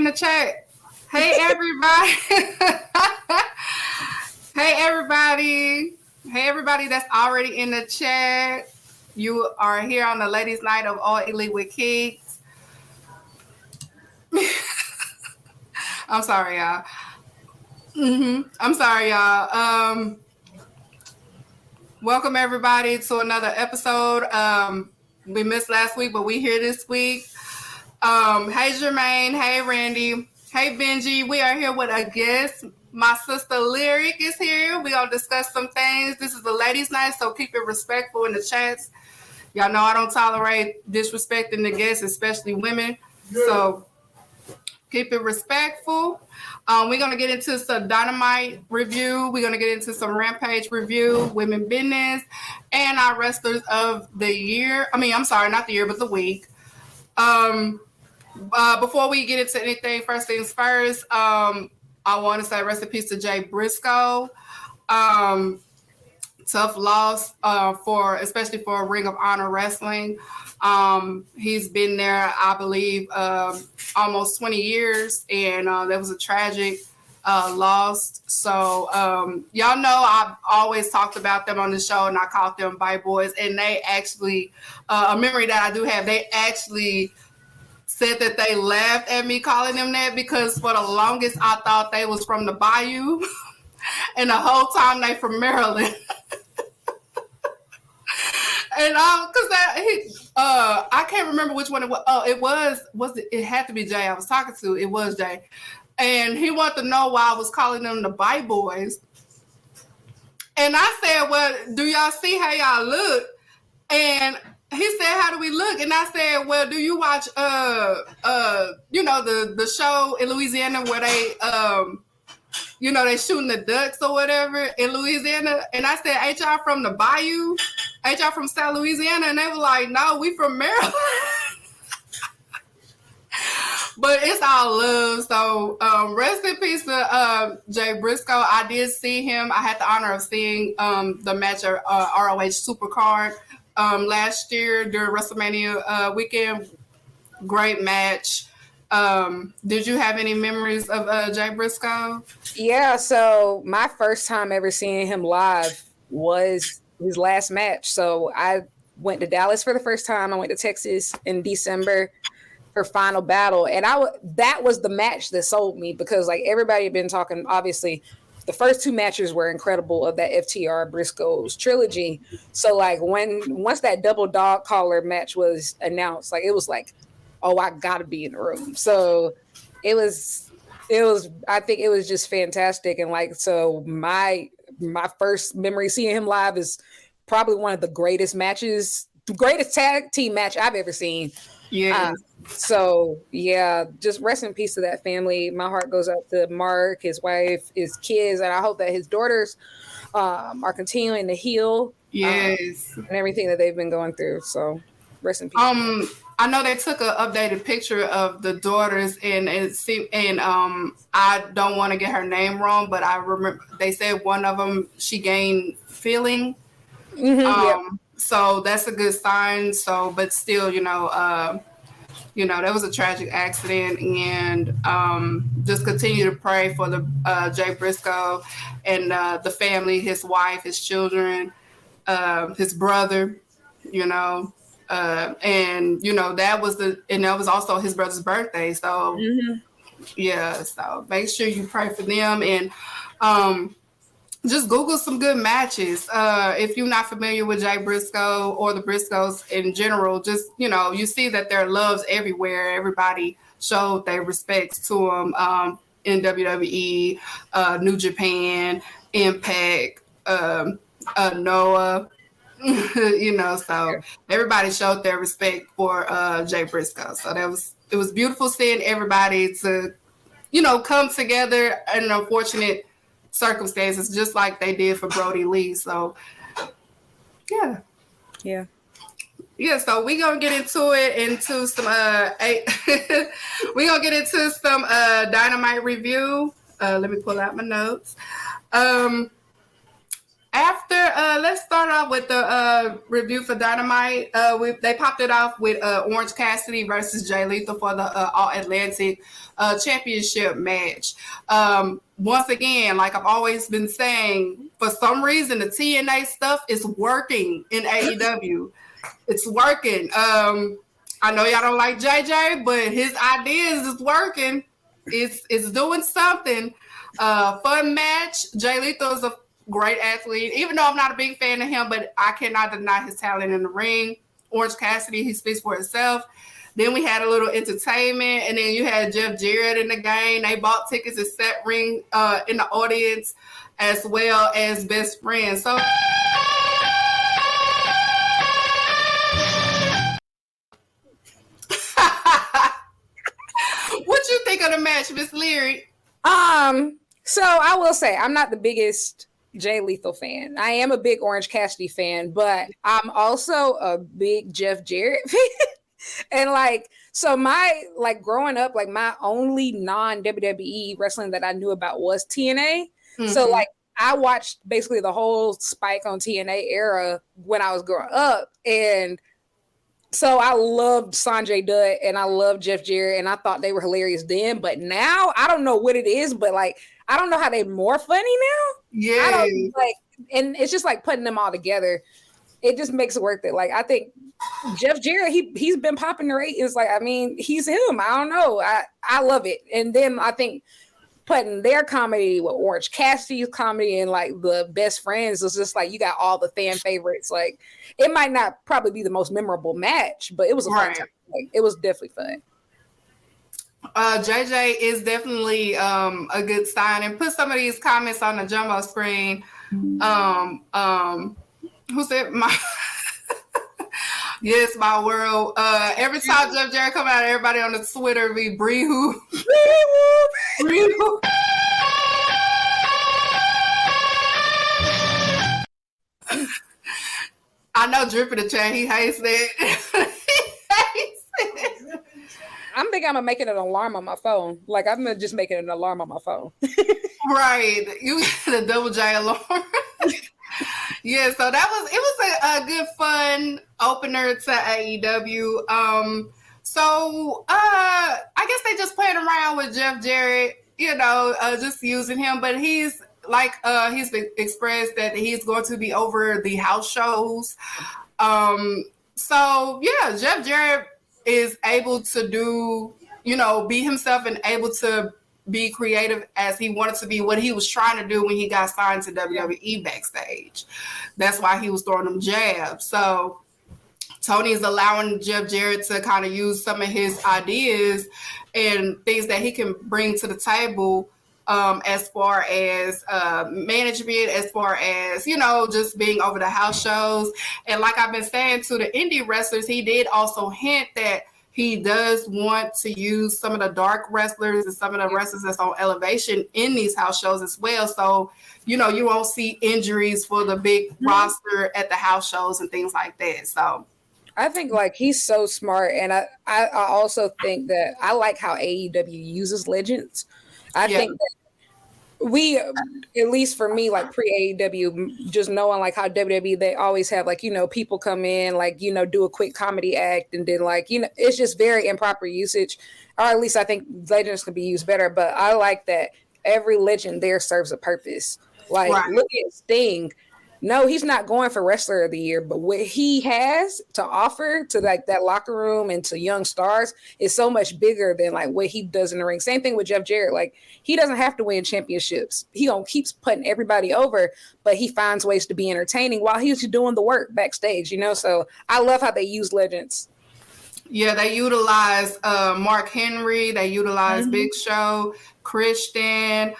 in the chat. Hey, everybody. Hey, everybody. Hey, everybody that's already in the chat. You are here on the Ladies' Night of All Elite with Keeks. I'm sorry, y'all. I'm sorry, y'all. Welcome, everybody, to another episode. We missed last week, but we here this week. Hey, Jermaine. Hey, Randy. Hey, Benji. We are here with a guest. My sister Lyric is here. We're going to discuss some things. This is the ladies' night, so keep it respectful in the chats. Y'all know I don't tolerate disrespecting the guests, especially women. Yeah. So keep it respectful. We're going to get into some Dynamite review. We're going to get into some Rampage review, women business, and our wrestlers of the year. I'm sorry, not the year, but the week. Before we get into anything, first things first, I want to say rest in peace to Jay Briscoe. Tough loss especially for Ring of Honor Wrestling. He's been there, I believe, almost 20 years, and that was a tragic loss. So y'all know I've always talked about them on the show, and I called them Bite Boys, and they actually, a memory that I do have, they actually said that they laughed at me calling them that because for the longest I thought they was from the Bayou, and the whole time they from Maryland. And I can't remember which one it was. Oh, it had to be Jay I was talking to. It was Jay. And he wanted to know why I was calling them the Bite Boys. And I said, well, do y'all see how y'all look? And he said, how do we look? And I said, well, do you watch the show in Louisiana where they they shooting the ducks or whatever in Louisiana? And I said, ain't y'all from the Bayou? Ain't y'all from South Louisiana? And they were like, no, we from Maryland. But it's all love. So rest in peace to Jay Briscoe. I did see him. I had the honor of seeing the match at ROH Supercard last year during WrestleMania weekend. Great match. Did you have any memories of Jay Briscoe? Yeah, so my first time ever seeing him live was his last match. So I went to Dallas for the first time. I went to Texas in December for Final Battle, and that was the match that sold me because like everybody had been talking. Obviously, the first two matches were incredible of that FTR Briscoe's trilogy. So like once that double dog collar match was announced, like it was like, oh, I gotta be in the room. So it was I think it was just fantastic. And like, so my first memory seeing him live is probably one of the greatest tag team match I've ever seen. Yeah. So yeah, just rest in peace to that family. My heart goes out to Mark, his wife, his kids, and I hope that his daughters are continuing to heal. Yes. And everything that they've been going through. So rest in peace. I know they took an updated picture of the daughters, and I don't want to get her name wrong, but I remember they said one of them, she gained feeling. Mm-hmm, So that's a good sign. So, but still, that was a tragic accident, and just continue to pray for the Jay Briscoe and the family, his wife, his children, his brother, and that was also his brother's birthday. So yeah, so make sure you pray for them, and just Google some good matches. If you're not familiar with Jay Briscoe or the Briscoes in general, just you see that there are loves everywhere. Everybody showed their respects to him in WWE, New Japan, Impact, Noah. So everybody showed their respect for Jay Briscoe. So it was beautiful seeing everybody to, come together in unfortunate circumstances, just like they did for Brody Lee. So yeah. So we're gonna get into some we're gonna get into some Dynamite review. Let me pull out my notes. After let's start off with the review for Dynamite. They popped it off with Orange Cassidy versus Jay Lethal for the All Atlantic Championship match. Once again, like I've always been saying, for some reason the TNA stuff is working in AEW. It's working. I know y'all don't like JJ, but his ideas is working. It's doing something. Fun match. Jay Lethal is a great athlete, even though I'm not a big fan of him, but I cannot deny his talent in the ring. Orange Cassidy, he speaks for himself. Then we had a little entertainment, and then you had Jeff Jarrett in the game. They bought tickets and sat ring in the audience as well as best friends. So what you think of the match, Miss Leary? So I will say I'm not the biggest Jay Lethal fan. I am a big Orange Cassidy fan, but I'm also a big Jeff Jarrett fan. And so my growing up, my only non-WWE wrestling that I knew about was TNA. Mm-hmm. So I watched basically the whole Spike on TNA era when I was growing up, and so I loved Sanjay Dutt and I loved Jeff Jarrett, and I thought they were hilarious then. But now I don't know what it is, but I don't know how they're more funny now. Yeah, and it's just putting them all together. It just makes it worth it. I think Jeff Jarrett, he's been popping the ratings. He's him. I don't know. I love it. And then I think putting their comedy with Orange Cassidy's comedy and the best friends is just you got all the fan favorites. It might not probably be the most memorable match, but it was a fun time. It was definitely fun. JJ is definitely a good sign, and put some of these comments on the jumbo screen. Who said my yes, my world. Every time Jeff Jarrett come out, everybody on the Twitter be Bree-hoo. Bree-hoo. I know Drip in the chat, he hates that. He hates it. I'm thinking I'm making an alarm on my phone. I'm just making an alarm on my phone. Right. You got a double J alarm. Yeah, so it was a good fun opener to AEW. So I guess they just playing around with Jeff Jarrett, just using him, but he's expressed that he's going to be over the house shows. So yeah, Jeff Jarrett is able to do, be himself and able to be creative as he wanted to be, what he was trying to do when he got signed to WWE backstage. That's why he was throwing them jabs. So Tony's allowing Jeff Jarrett to kind of use some of his ideas and things that he can bring to the table as far as management, as far as, just being over the house shows. And like I've been saying to the indie wrestlers, he did also hint that he does want to use some of the dark wrestlers and some of the wrestlers that's on elevation in these house shows as well. So, you won't see injuries for the big roster at the house shows and things like that. So I think he's so smart. And I also think that I like how AEW uses legends. I think that we, at least for me, pre-AEW, just knowing how WWE, they always have people come in, do a quick comedy act, and then it's just very improper usage, or at least I think legends can be used better. But I like that every legend there serves a purpose. Look at Sting. No, he's not going for Wrestler of the Year, but what he has to offer to that locker room and to young stars is so much bigger than what he does in the ring. Same thing with Jeff Jarrett. He doesn't have to win championships. He keeps putting everybody over, but he finds ways to be entertaining while he's doing the work backstage, So I love how they use legends. Yeah, they utilize Mark Henry. They utilize Big Show, Christian.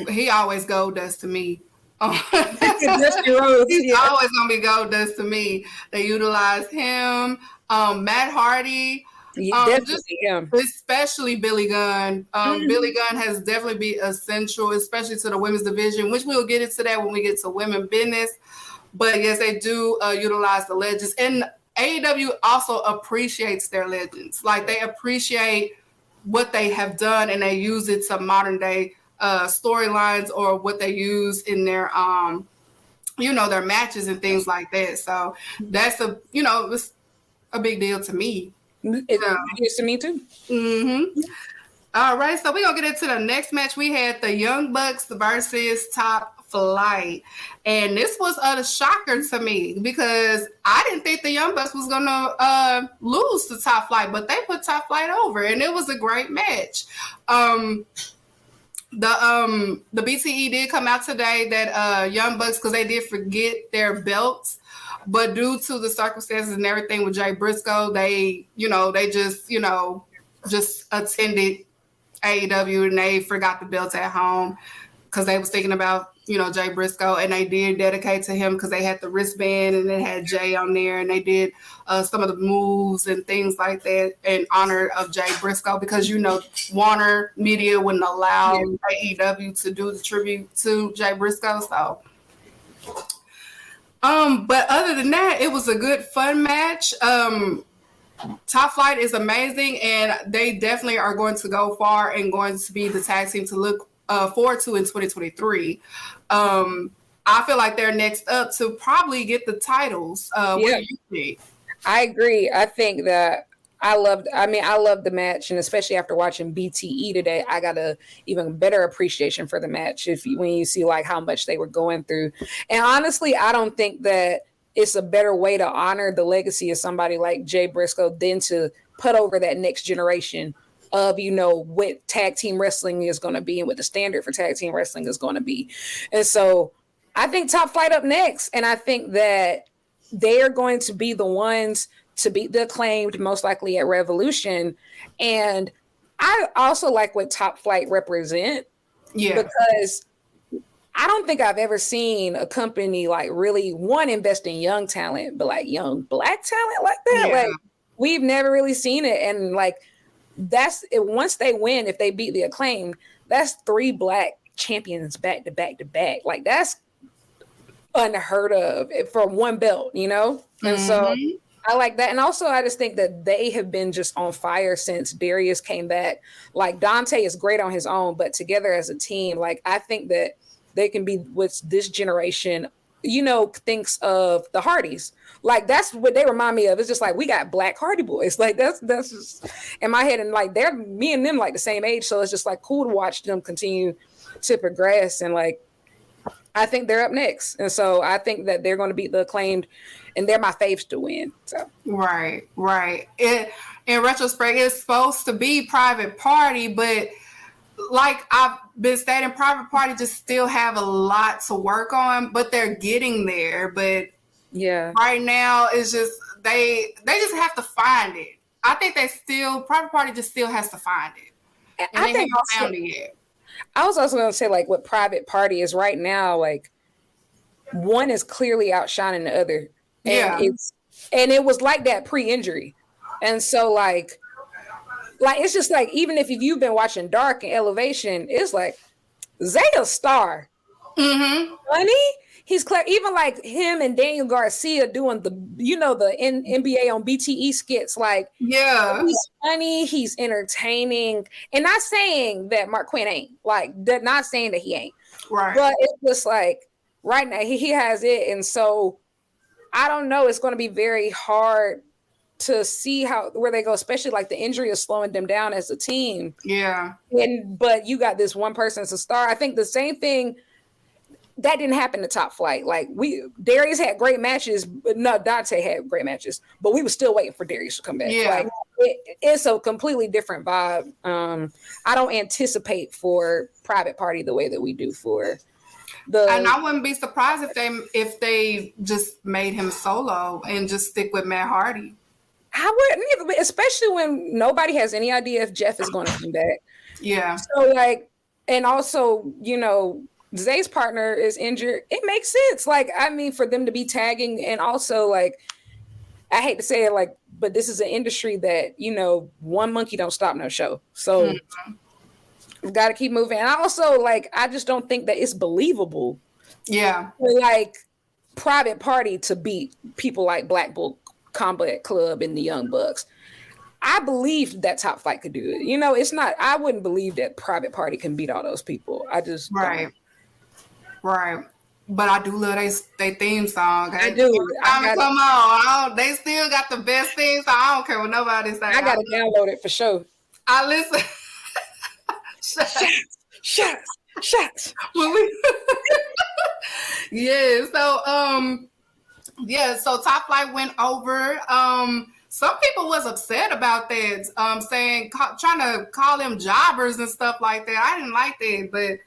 He always gold dust to me. Dusty Rhodes, He's always gonna be gold dust to me. They utilize him, Matt Hardy, definitely him, especially Billy Gunn. Billy Gunn has definitely been essential, especially to the women's division, which we'll get into that when we get to women business. But yes, they do utilize the legends, and AEW also appreciates their legends. They appreciate what they have done, and they use it to modern day storylines or what they use in their their matches and things like that. So that's it's a big deal to me. It is to me too. Mm-hmm. All right, so we're going to get into the next match. We had the Young Bucks versus Top Flight. And this was a shocker to me because I didn't think the Young Bucks was going to lose to Top Flight, but they put Top Flight over, and it was a great match. The BTE did come out today that Young Bucks, because they did forget their belts, but due to the circumstances and everything with Jay Briscoe, they just attended AEW and they forgot the belts at home because they was thinking about Jay Briscoe, and they did dedicate to him because they had the wristband and it had Jay on there, and they did some of the moves and things like that in honor of Jay Briscoe because Warner Media wouldn't allow AEW to do the tribute to Jay Briscoe. So but other than that, it was a good fun match. Top Flight is amazing, and they definitely are going to go far and going to be the tag team to look forward to in 2023. I feel like they're next up to probably get the titles. What do you think? I agree. I think that I loved the match, and especially after watching BTE today, I got a even better appreciation for the match when you see like how much they were going through. And honestly, I don't think that it's a better way to honor the legacy of somebody like Jay Briscoe than to put over that next generation of, what tag team wrestling is going to be and what the standard for tag team wrestling is going to be. And so I think Top Flight up next. And I think that they are going to be the ones to beat the Acclaimed, most likely at Revolution. And I also like what Top Flight represent. Yeah. Because I don't think I've ever seen a company like really invest in young talent, but like young Black talent like that. Yeah. Like we've never really seen it. And like that's it. Once they win, if they beat the Acclaimed, that's 3 Black champions back to back to back. Like that's unheard of for one belt, And so I like that. And also I just think that they have been just on fire since Darius came back. Like Dante is great on his own, but together as a team, like I think that they can be with this generation, thinks of the Hardys. Like that's what they remind me of. It's just like we got Black Hardy Boys. Like that's just in my head, and like they're me and them like the same age, so it's just like cool to watch them continue to progress. And like I think they're up next, and so I think that they're going to beat the Acclaimed, and they're my faves to win. So right. In retrospect, it's supposed to be Private Party, but like I've been stating, Private Party just still have a lot to work on, but they're getting there. But right now it's just they just have to find it. I think Private Party just still has to find it. And they haven't found it yet. I was also going to say like what Private Party is right now, like one is clearly outshining the other. And it was like that pre-injury. And so like it's just like, even if you've been watching Dark and Elevation, it's like Zay a star. Funny. He's clear. Even like him and Daniel Garcia doing the NBA on BTE skits. Like, he's funny. He's entertaining. And not saying that Mark Quinn ain't. Like, not saying that he ain't. Right. But it's just like right now he has it. And so I don't know. It's going to be very hard to see where they go, especially like the injury is slowing them down as a team. Yeah. But you got this one person as a star. I think the same thing that didn't happen to Top Flight. Like Darius had great matches, but no, Dante had great matches, but we were still waiting for Darius to come back. Yeah. Like it's a completely different vibe. I don't anticipate for Private Party the way that we do for and I wouldn't be surprised if they just made him solo and just stick with Matt Hardy. I wouldn't either, especially when nobody has any idea if Jeff is going to come back. Yeah. So like, and also, Zay's partner is injured. It makes sense. Like, I mean, for them to be tagging, and also like, I hate to say it, like, but this is an industry that, one monkey don't stop no show. So we've got to keep moving. And I also like, I just don't think that it's believable. Yeah. Like Private Party to beat people like Black Bull Combat Club and the Young Bucks. I believed that Top Flight could do it. You know, it's not. I wouldn't believe that Private Party can beat all those people. I just right, don't. right. But I do love they theme song. I do. Every time it come on, they still got the best theme song. I don't care what nobody say. I gotta download it for sure. I listen. Shots. Yeah. So Top Flight went over. Some people was upset about that, trying to call them jobbers and stuff like that. I didn't like that, but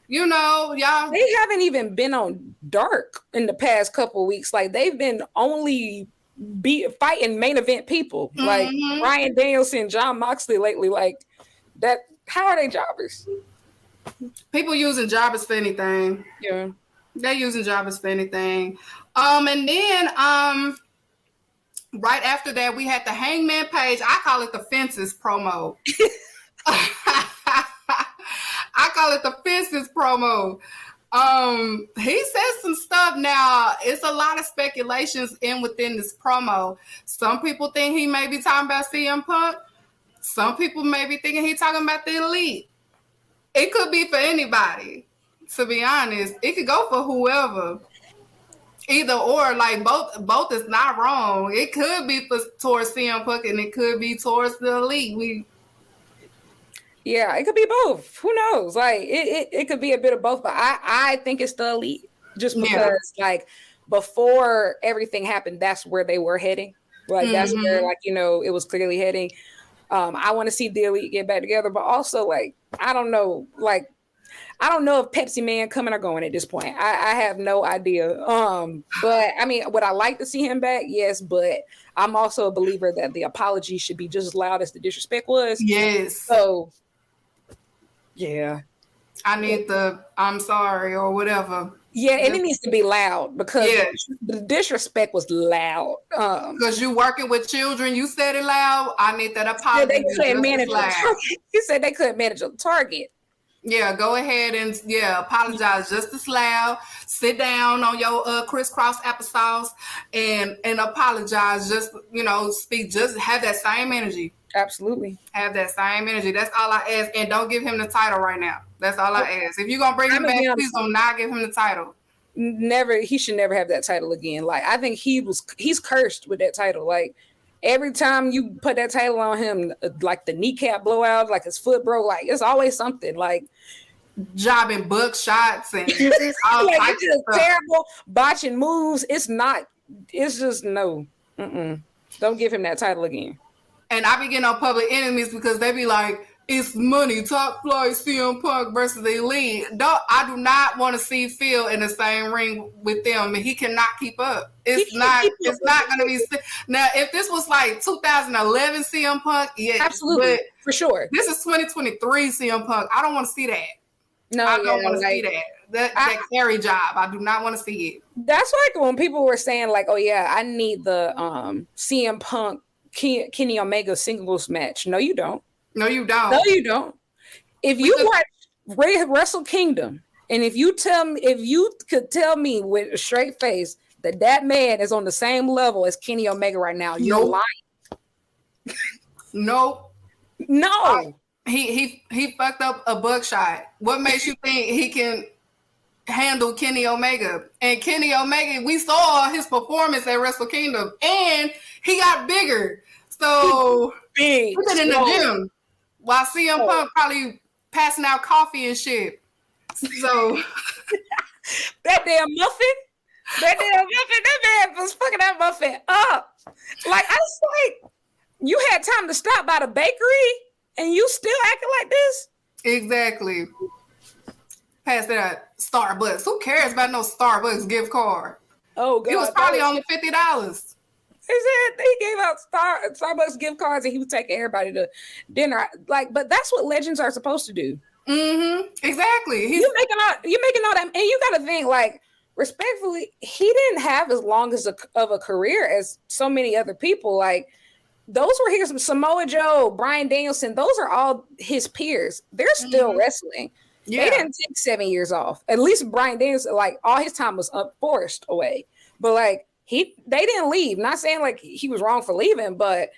you know, y'all, they haven't even been on Dark in the past couple of weeks. Like they've been only fighting main event people, like Bryan Danielson, Jon Moxley lately. Like that. How are they jobbers? People using jobbers for anything. Yeah, they're using jobbers for anything. And then right after that, we had the Hangman Page. I call it the Fences promo. I call it the Fences promo. He says some stuff now. It's a lot of speculations within this promo. Some people think he may be talking about CM Punk. Some people may be thinking he's talking about the Elite. It could be for anybody, to be honest. It could go for whoever. Either or, like both is not wrong. It could be towards CM Punk and it could be towards the Elite. Yeah, it could be both. Who knows? Like it could be a bit of both, but I think it's the Elite just because like before everything happened, that's where they were heading. Like that's where like, you know, it was clearly heading. I want to see the Elite get back together, but also like I don't know if Pepsi Man coming or going at this point. I have no idea. But I mean, would I like to see him back? Yes, but I'm also a believer that the apology should be just as loud as the disrespect was. Yes. So yeah. I need the I'm sorry or whatever. Yeah, and it needs to be loud because the disrespect was loud. Because you working with children, you said it loud. I need that apology. They couldn't manage a target. He said they couldn't manage a target. Yeah, go ahead and apologize just as loud. Sit down on your crisscross applesauce and apologize. Just speak. Just have that same energy. Absolutely, have that same energy. That's all I ask. And don't give him the title right now. That's all I ask. If you're gonna bring him back, please do not give him the title. Never. He should never have that title again. Like I think he's cursed with that title. Like every time you put that title on him, like the kneecap blowout, like his foot broke, like it's always something. Like jobbing book shots and all like it's just terrible botching moves. It's not. It's just no. Don't give him that title again. And I be getting on Public Enemies because they be like, it's money, Top Flight, CM Punk versus the Elite. I do not want to see Phil in the same ring with them. He cannot keep up. It's not going to be. Now, if this was like 2011 CM Punk, yeah. Absolutely, for sure. This is 2023 CM Punk. I don't want to see that. No, I don't want to see that. That carry job. I do not want to see it. That's like when people were saying like, oh yeah, I need the CM Punk Kenny Omega singles match. No, you don't. No, you don't. No, you don't. If you watch Wrestle Kingdom, and if you could tell me with a straight face that man is on the same level as Kenny Omega right now, you're lying. Nope. No. He fucked up a buckshot. What makes you think he can handle Kenny Omega? And Kenny Omega, we saw his performance at Wrestle Kingdom, and he got bigger. So big. He's been in the gym while CM Punk probably passing out coffee and shit. So that man was fucking that muffin up. Like I was like, you had time to stop by the bakery and you still acting like this? Exactly. Pass that Starbucks. Who cares about no Starbucks gift card? Oh God. It was probably only $50. He said he gave out Starbucks gift cards and he was taking everybody to dinner. Like, but that's what legends are supposed to do. Exactly. You're making all that, and you got to think like respectfully. He didn't have as long of a career as so many other people. Like those were his Samoa Joe, Bryan Danielson. Those are all his peers. They're still wrestling. Yeah. They didn't take 7 years off. At least Bryan Danielson, like all his time was forced away. But like they didn't leave. Not saying like he was wrong for leaving, but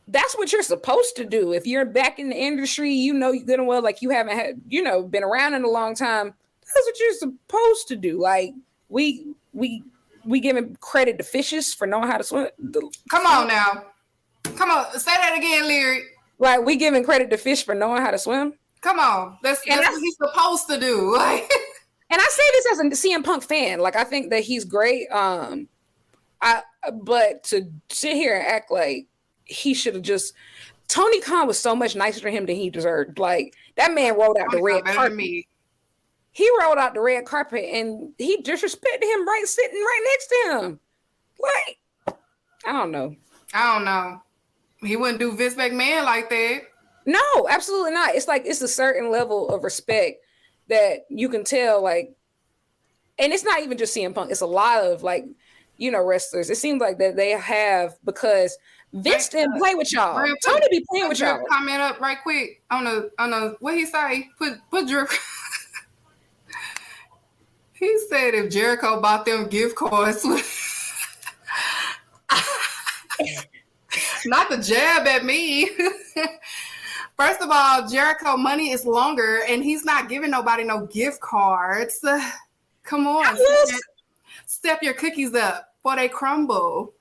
that's what you're supposed to do. If you're back in the industry, you know good and well, like you haven't had, been around in a long time. That's what you're supposed to do. Like we giving credit to fishes for knowing how to swim. Come on now. Come on. Say that again, Lyric. Like we giving credit to fish for knowing how to swim. Come on. That's what he's supposed to do. Like, and I say this as a CM Punk fan. Like I think that he's great. But to sit here and act like he should have just Tony Khan was so much nicer to him than he deserved. Like that man rolled out the red carpet. He rolled out the red carpet and he disrespected him sitting right next to him. Like, I don't know. He wouldn't do Vince McMahon like that. No, absolutely not. It's like it's a certain level of respect that you can tell, like, and it's not even just CM Punk, it's a lot of like, wrestlers. It seems like that they have because Vince didn't play with y'all. Tony be playing with y'all. Comment up right quick on the what he say? Put Drew. He said if Jericho bought them gift cards, not the jab at me. First of all, Jericho money is longer, and he's not giving nobody no gift cards. Come on, step your cookies up before they crumble.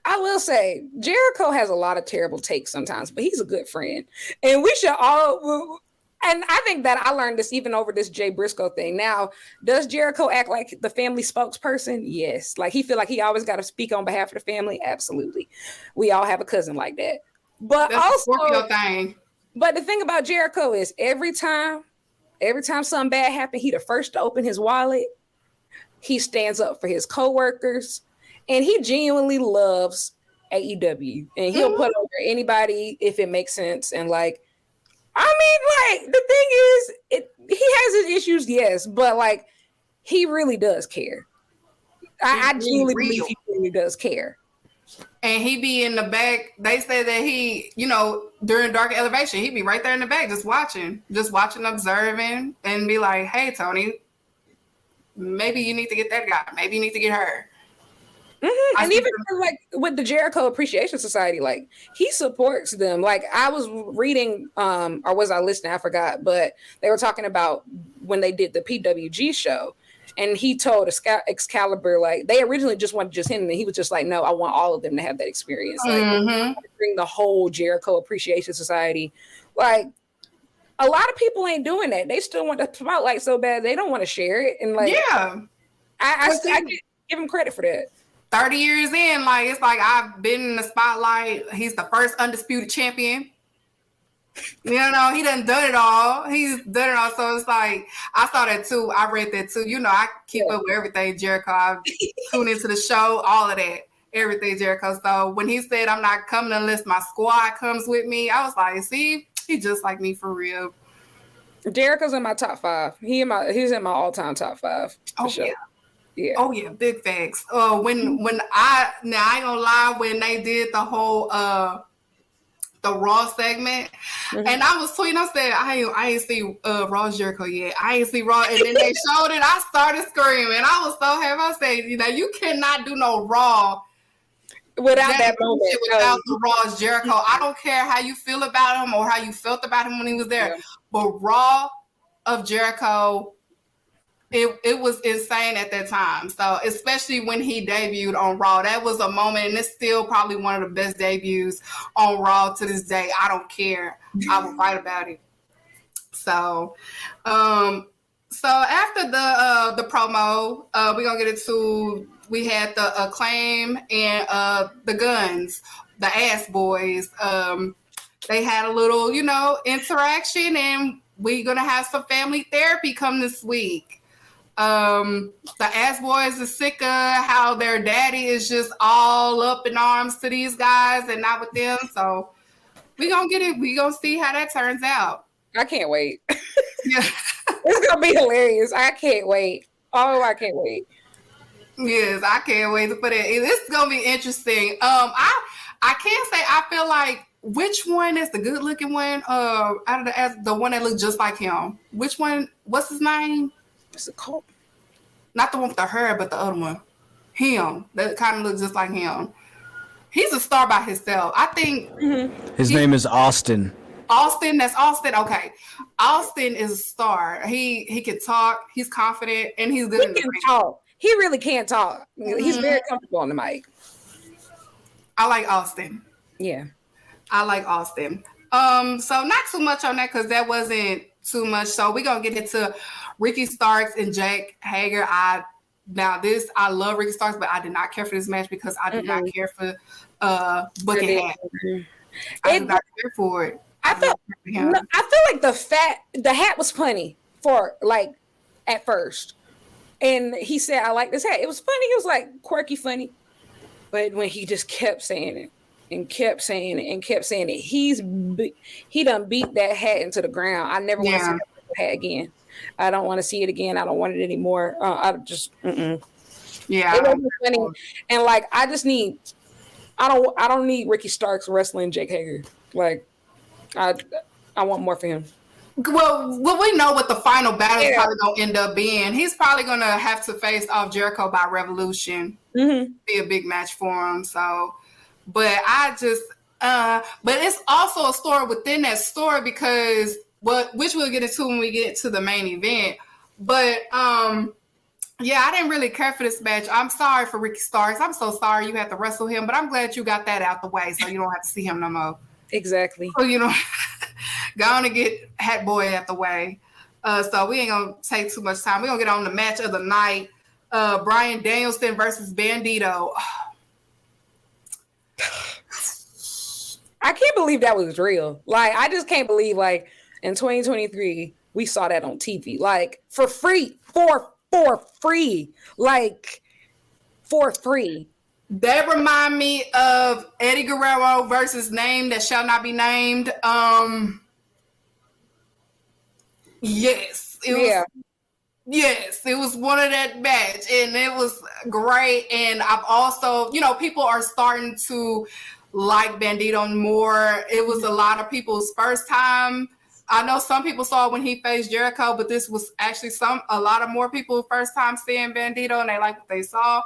I will say, Jericho has a lot of terrible takes sometimes, but he's a good friend. And we should all... And I think that I learned this even over this Jay Briscoe thing. Now, does Jericho act like the family spokesperson? Yes. Like he feel like he always got to speak on behalf of the family? Absolutely. We all have a cousin like that. But that's also... a Scorpio thing. But the thing about Jericho is every time something bad happened, he the first to open his wallet. He stands up for his coworkers, and he genuinely loves AEW, and he'll put over anybody if it makes sense. And like, I mean, like the thing is, he has his issues, yes, but like he really does care. I genuinely believe he really does care. And he be in the back. They say that he, during Dark Elevation, he'd be right there in the back, just watching, observing, and be like, "Hey, Tony, maybe you need to get that guy. Maybe you need to get her." Mm-hmm. And even like with the Jericho Appreciation Society, like he supports them. Like I was reading, or was I listening? I forgot, but they were talking about when they did the PWG show. And he told Excalibur, like, they originally just wanted just him. And he was just like, no, I want all of them to have that experience. Like, bring the whole Jericho Appreciation Society. Like, a lot of people ain't doing that. They still want the spotlight so bad. They don't want to share it. And, like, yeah, I give him credit for that. 30 years in, like, it's like I've been in the spotlight. He's the first undisputed champion. He done it all. He's done it all. So it's like, I saw that too. I read that too. I keep up with everything Jericho. I tune into the show, all of that, everything Jericho. So when he said, I'm not coming unless my squad comes with me, I was like, see, he's just like me for real. Jericho's in my top 5. He's in my all-time top 5. Oh, sure. Yeah. Oh, yeah. Big facts. When I ain't gonna lie, when they did the whole, the Raw segment, and I was tweeting, I said, I ain't see Raw Jericho yet. I ain't see Raw, and then they showed it. I started screaming. I was so happy. I said, you cannot do no Raw without that moment. Without the Raw Jericho. I don't care how you feel about him or how you felt about him when he was there, but Raw of Jericho, it was insane at that time. So especially when he debuted on Raw, that was a moment, and it's still probably one of the best debuts on Raw to this day. I don't care. I will fight about it. So, after the promo, we're gonna get into, we had the Acclaim and the Guns, the Ass Boys. They had a little, interaction, and we're gonna have some family therapy come this week. The Ass Boys are sick of how their daddy is just all up in arms to these guys and not with them. So we gonna get it. We gonna see how that turns out. I can't wait. Yeah. It's gonna be hilarious. I can't wait. Oh, I can't wait. Yes, I can't wait to put it. This is gonna be interesting. I can't say I feel like which one is the good looking one. Out of the one that looks just like him. Which one? What's his name? What's it called? Not the one with the hair, but the other one. Him. That kind of looks just like him. he's a star by himself. I think His name is Austin. Austin, that's Austin. Okay, Austin is a star. He can talk. He's confident, and he's good. He can talk. He really can talk. He's very comfortable on the mic. I like Austin. Yeah, I like Austin. So not too much on that because that wasn't too much. So we're gonna get into Ricky Starks and Jake Hager. I love Ricky Starks, but I did not care for this match because I did not care for booking hat. I did not care for it. I feel like the hat was funny for like at first. And he said, I like this hat. It was funny. He was like quirky funny. But when he just kept saying it and kept saying it and kept saying it, he done beat that hat into the ground. I never want to see that hat again. I don't want to see it again. I don't want it anymore. I just, yeah. It wasn't funny. And like, I don't need Ricky Starks wrestling Jake Hager. Like, I want more for him. Well, we know what the final battle is probably going to end up being. He's probably going to have to face off Jericho by Revolution. Be a big match for him. So, but but it's also a story within that story because which we'll get into when we get to the main event. But I didn't really care for this match. I'm sorry for Ricky Starks. I'm so sorry you had to wrestle him, but I'm glad you got that out the way so you don't have to see him no more. Exactly. So, go on and get Hat Boy out the way. So we ain't going to take too much time. We're going to get on the match of the night. Bryan Danielson versus Bandito. I can't believe that was real. Like, I just can't believe, like, in 2023, we saw that on TV. Like, for free. For free. Like, for free. That remind me of Eddie Guerrero versus Name That Shall Not Be Named. Yes. Yes, it was one of that match, and it was great. And I've also, people are starting to like Bandito more. It was a lot of people's first time. I know some people saw it when he faced Jericho, but this was actually a lot of more people first time seeing Bandito, and they like what they saw.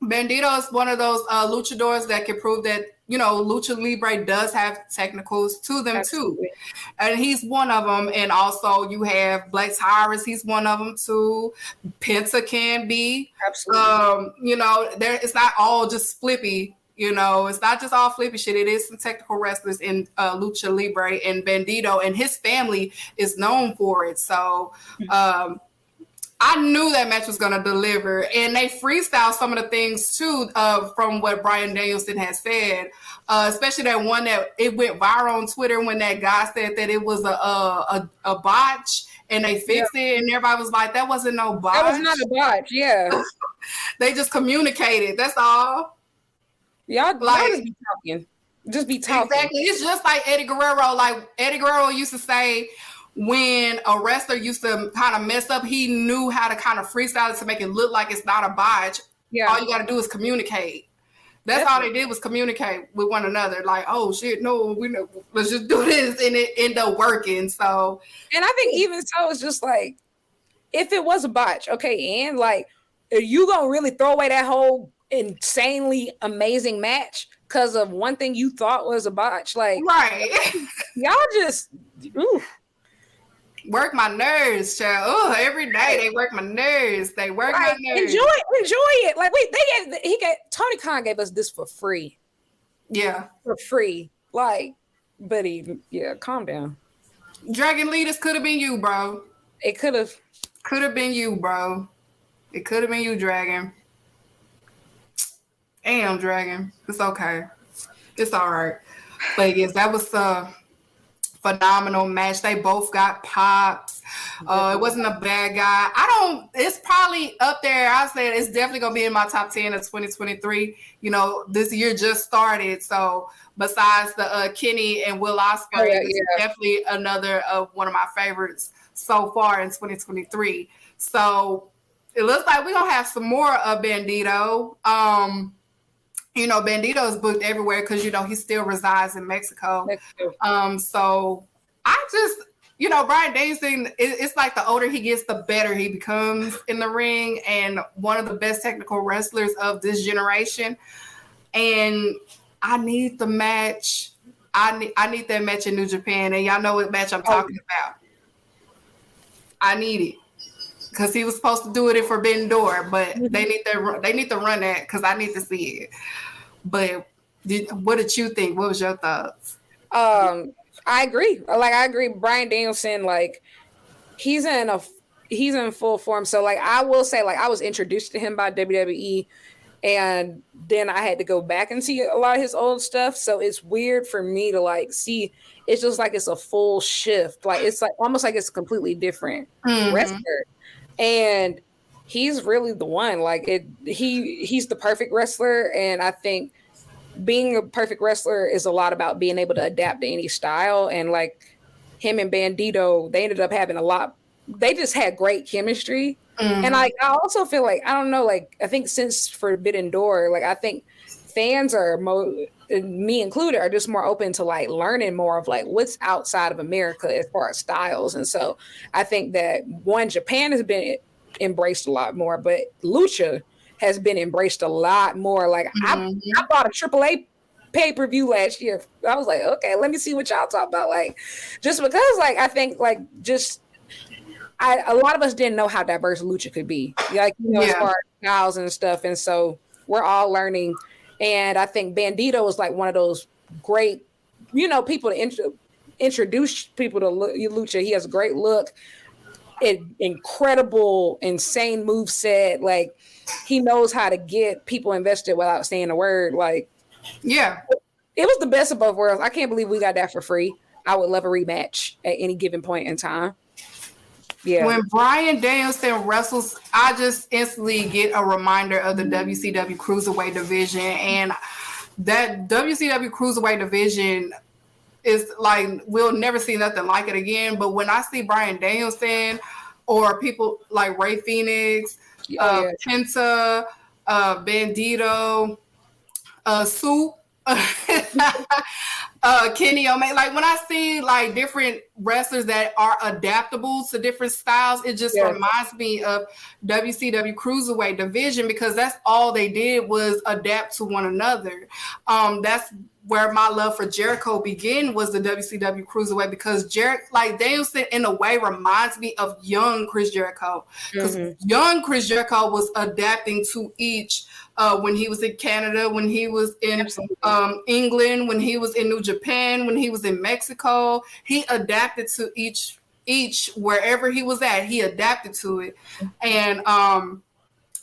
Bandito is one of those luchadors that can prove that, Lucha Libre does have technicals to them too. And he's one of them. And also you have Blake Tyrus. He's one of them too. Penta can be. Absolutely. It's not all just flippy. It's not just all flippy shit. It is some technical wrestlers in Lucha Libre, and Bandito and his family is known for it. So, I knew that match was going to deliver, and they freestyled some of the things too from what Bryan Danielson has said, especially that one that it went viral on Twitter when that guy said that it was a botch and they fixed it, and everybody was like, "That wasn't no botch. That was not a botch." Yeah, they just communicated. That's all. Y'all just be talking. Just be talking. Exactly. It's just like Eddie Guerrero. Like Eddie Guerrero used to say, when a wrestler used to kind of mess up, he knew how to kind of freestyle it to make it look like it's not a botch. Yeah. All you got to do is communicate. That's all they did was communicate with one another. Like, oh shit, no, let's just do this, and it ended up working. So, and I think even so, it's just like, if it was a botch, okay, and like, are you gonna really throw away that whole insanely amazing match because of one thing you thought was a botch? Like, right? Y'all just work my nerves, child. Oh, every day they work my nerves. They work my nerves. Enjoy it. Like Tony Khan gave us this for free. Yeah, for free. Like, buddy, calm down. Dragon Leaders could have been you, bro. It could have been you, bro. It could have been you, Dragon. Damn, Dragon. It's okay. It's all right. But yes, that was a phenomenal match. They both got pops. It wasn't a bad guy. It's probably up there. I said it's definitely going to be in my top 10 of 2023. This year just started. So besides the Kenny and Will Ospreay, it's definitely another of one of my favorites so far in 2023. So it looks like we're going to have some more of Bandito. Bandito is booked everywhere because, he still resides in Mexico. So I just, Bryan Danielson, it's like the older he gets, the better he becomes in the ring, and one of the best technical wrestlers of this generation. And I need the match. I need that match in New Japan, and y'all know what match I'm talking about. I need it because he was supposed to do it in Forbidden Door, but they need to run that because I need to see it. But what did you think? What was your thoughts? I agree. I agree. Bryan Danielson, like he's in full form. So like I will say, like I was introduced to him by WWE, and then I had to go back and see a lot of his old stuff. So it's weird for me to like see. It's just like it's a full shift. Like it's like almost like it's a completely different wrestler, and he's really the one. Like he's the perfect wrestler, and I think being a perfect wrestler is a lot about being able to adapt to any style. And like him and Bandito, they ended up having a lot. They just had great chemistry. And like I also feel like I don't know, like I think since Forbidden Door, like I think fans are me included are just more open to like learning more of like what's outside of America as far as styles. And so I think that Japan has been embraced a lot more, but Lucha has been embraced a lot more. Like I bought a AAA pay-per-view last year. I was like, okay, let me see what y'all talk about. Like just because like I think like just a lot of us didn't know how diverse Lucha could be, like as far as styles and stuff, and so we're all learning. And I think Bandito is like one of those great, people to introduce people to Lucha. He has a great look, incredible, insane moveset. Like he knows how to get people invested without saying a word. Like, it was the best of both worlds. I can't believe we got that for free. I would love a rematch at any given point in time. Yeah. When Bryan Danielson wrestles, I just instantly get a reminder of the WCW Cruiserweight division. And that WCW Cruiserweight division is like, we'll never see nothing like it again. But when I see Bryan Danielson or people like Ray Phoenix, Penta, Bandito, Soup, Kenny Omega, like when I see like different wrestlers that are adaptable to different styles, it just reminds me of WCW Cruiserweight division, because that's all they did was adapt to one another. That's where my love for Jericho began, was the WCW Cruiserweight, because Danielson in a way reminds me of young Chris Jericho, because young Chris Jericho was adapting to each. When he was in Canada, when he was in England, when he was in New Japan, when he was in Mexico, he adapted to each wherever he was at. He adapted to it, and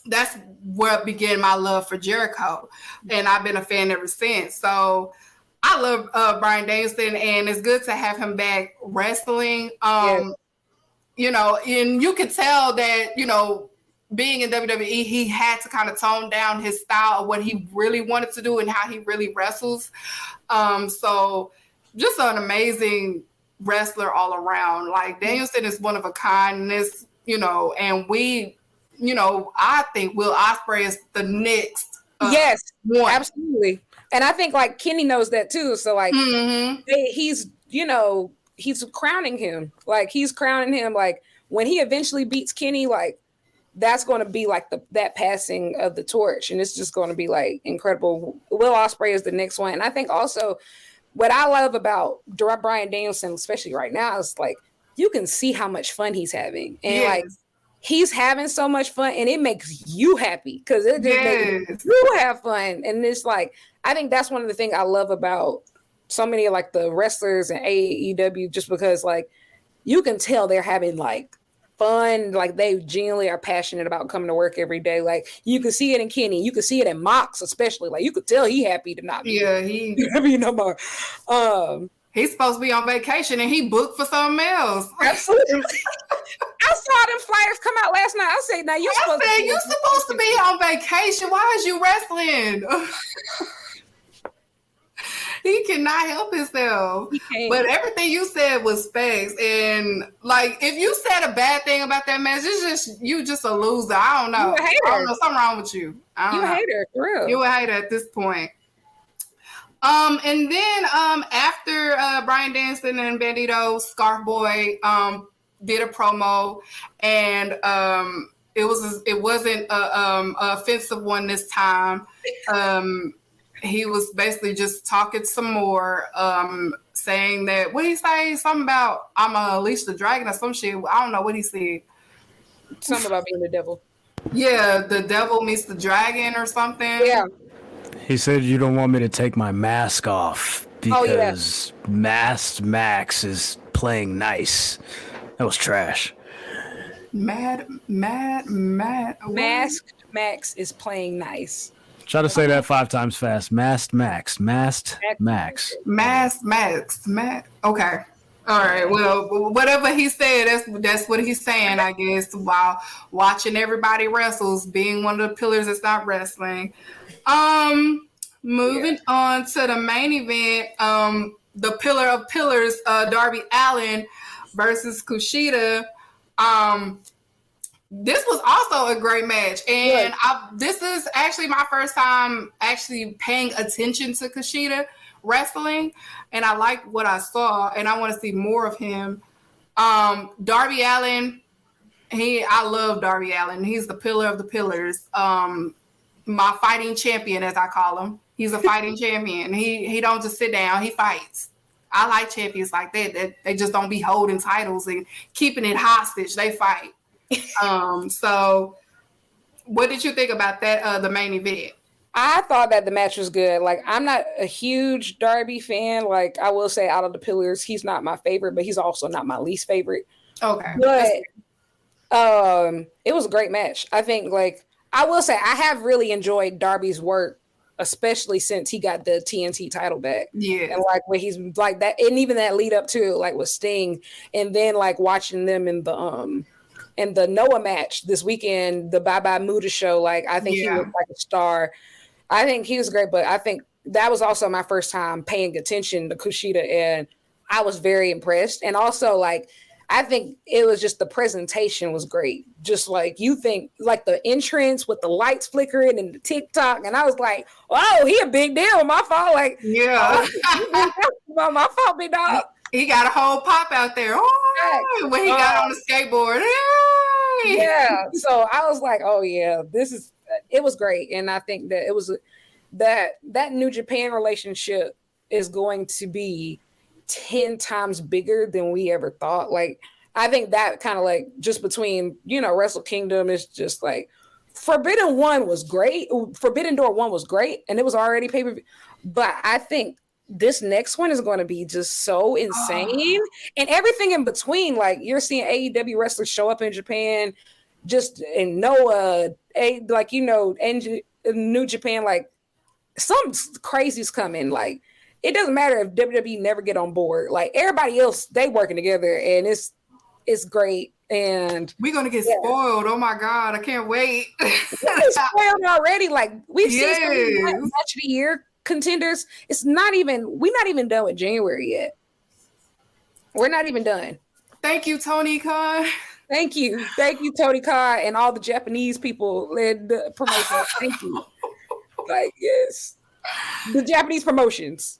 that's where began my love for Jericho, and I've been a fan ever since. So I love Bryan Danielson, and it's good to have him back wrestling. And you could tell that being in WWE, he had to kind of tone down his style of what he really wanted to do and how he really wrestles. So just an amazing wrestler all around. Like Danielson is one of a kind, and we, I think Will Ospreay is the next one. Absolutely. And I think like Kenny knows that too. So like he's crowning him. Like he's crowning him. Like when he eventually beats Kenny, like that's going to be like that passing of the torch, and it's just going to be like incredible. Will Ospreay is the next one, and I think also what I love about Bryan Danielson, especially right now, is like you can see how much fun he's having, and like he's having so much fun, and it makes you happy because it just makes you have fun. And it's like I think that's one of the things I love about so many of like the wrestlers in AEW, just because like you can tell they're having like fun, like they genuinely are passionate about coming to work every day. Like you can see it in Kenny, you can see it in Mox, especially. Like you could tell he happy to not be happy no more. He's supposed to be on vacation and he booked for something else. Absolutely. I saw them flyers come out last night. I said, now you're supposed to be on vacation. Why is you wrestling? He cannot help himself. But everything you said was facts. And like, if you said a bad thing about that match, you just a loser. I don't know. You a hater. I don't know. Something wrong with you. You a hater, for real. You a hater at this point. And then after Bryan Danielson and Bandito, Scarf Boy did a promo, and it wasn't a offensive one this time. he was basically just talking some more, saying that, what did he say? Something about I'm a Unleash the Dragon or some shit. I don't know what he said. Something about being the devil. Yeah, the devil meets the dragon or something. Yeah. He said you don't want me to take my mask off because Masked Max is playing nice. That was trash. Masked Max is playing nice. Try to say that 5 times fast. Masked Max. Masked Max. Okay. All right. Well, whatever he said, that's what he's saying, I guess, while watching everybody wrestles, being one of the pillars that's not wrestling. Moving on to the main event, the pillar of pillars, Darby Allin versus Kushida. This was also a great match, and this is actually my first time actually paying attention to Kushida wrestling, and I like what I saw, and I want to see more of him. Darby Allin, I love Darby Allin. He's the pillar of the pillars. My fighting champion, as I call him. He's a fighting champion. He don't just sit down. He fights. I like champions like that they just don't be holding titles and keeping it hostage. They fight. So what did you think about that, the main event? I thought that the match was good. Like, I'm not a huge Darby fan. Like, I will say out of the pillars, he's not my favorite, but he's also not my least favorite. Okay. But it was a great match. I think, like, I will say I have really enjoyed Darby's work, especially since he got the TNT title back. Yeah. And like when he's like that, and even that lead up to like with Sting, and then like watching them in the Noah match this weekend, the Bye Bye Muda show, like I think he was like a star. I think he was great, but I think that was also my first time paying attention to Kushida, and I was very impressed. And also, like, I think it was just the presentation was great. Just like you think, like the entrance with the lights flickering and the TikTok, and I was like, "Oh, he a big deal." My fault, like, my fault, big dog. He got a whole pop out there. Oh, when he got on the skateboard. Hey! Yeah. So I was like, "Oh yeah, it was great," and I think that it was that New Japan relationship is going to be 10 times bigger than we ever thought. Like, I think that kind of like just between, Wrestle Kingdom is just like Forbidden Door 1 was great, and it was already pay-per-view. But I think this next one is going to be just so insane. And everything in between, like you're seeing AEW wrestlers show up in Japan, just in Noah, and New Japan, like some crazy's coming. Like, it doesn't matter if WWE never get on board. Like everybody else, they working together, and it's great. And we're gonna get spoiled. Oh my god, I can't wait. We're spoiled already. Like we've seen some match of the year contenders. We're not even done with January yet. We're not even done. Thank you, Tony Khan. Thank you, Tony Khan, and all the Japanese people led the promotion. Thank you. Like, yes, the Japanese promotions.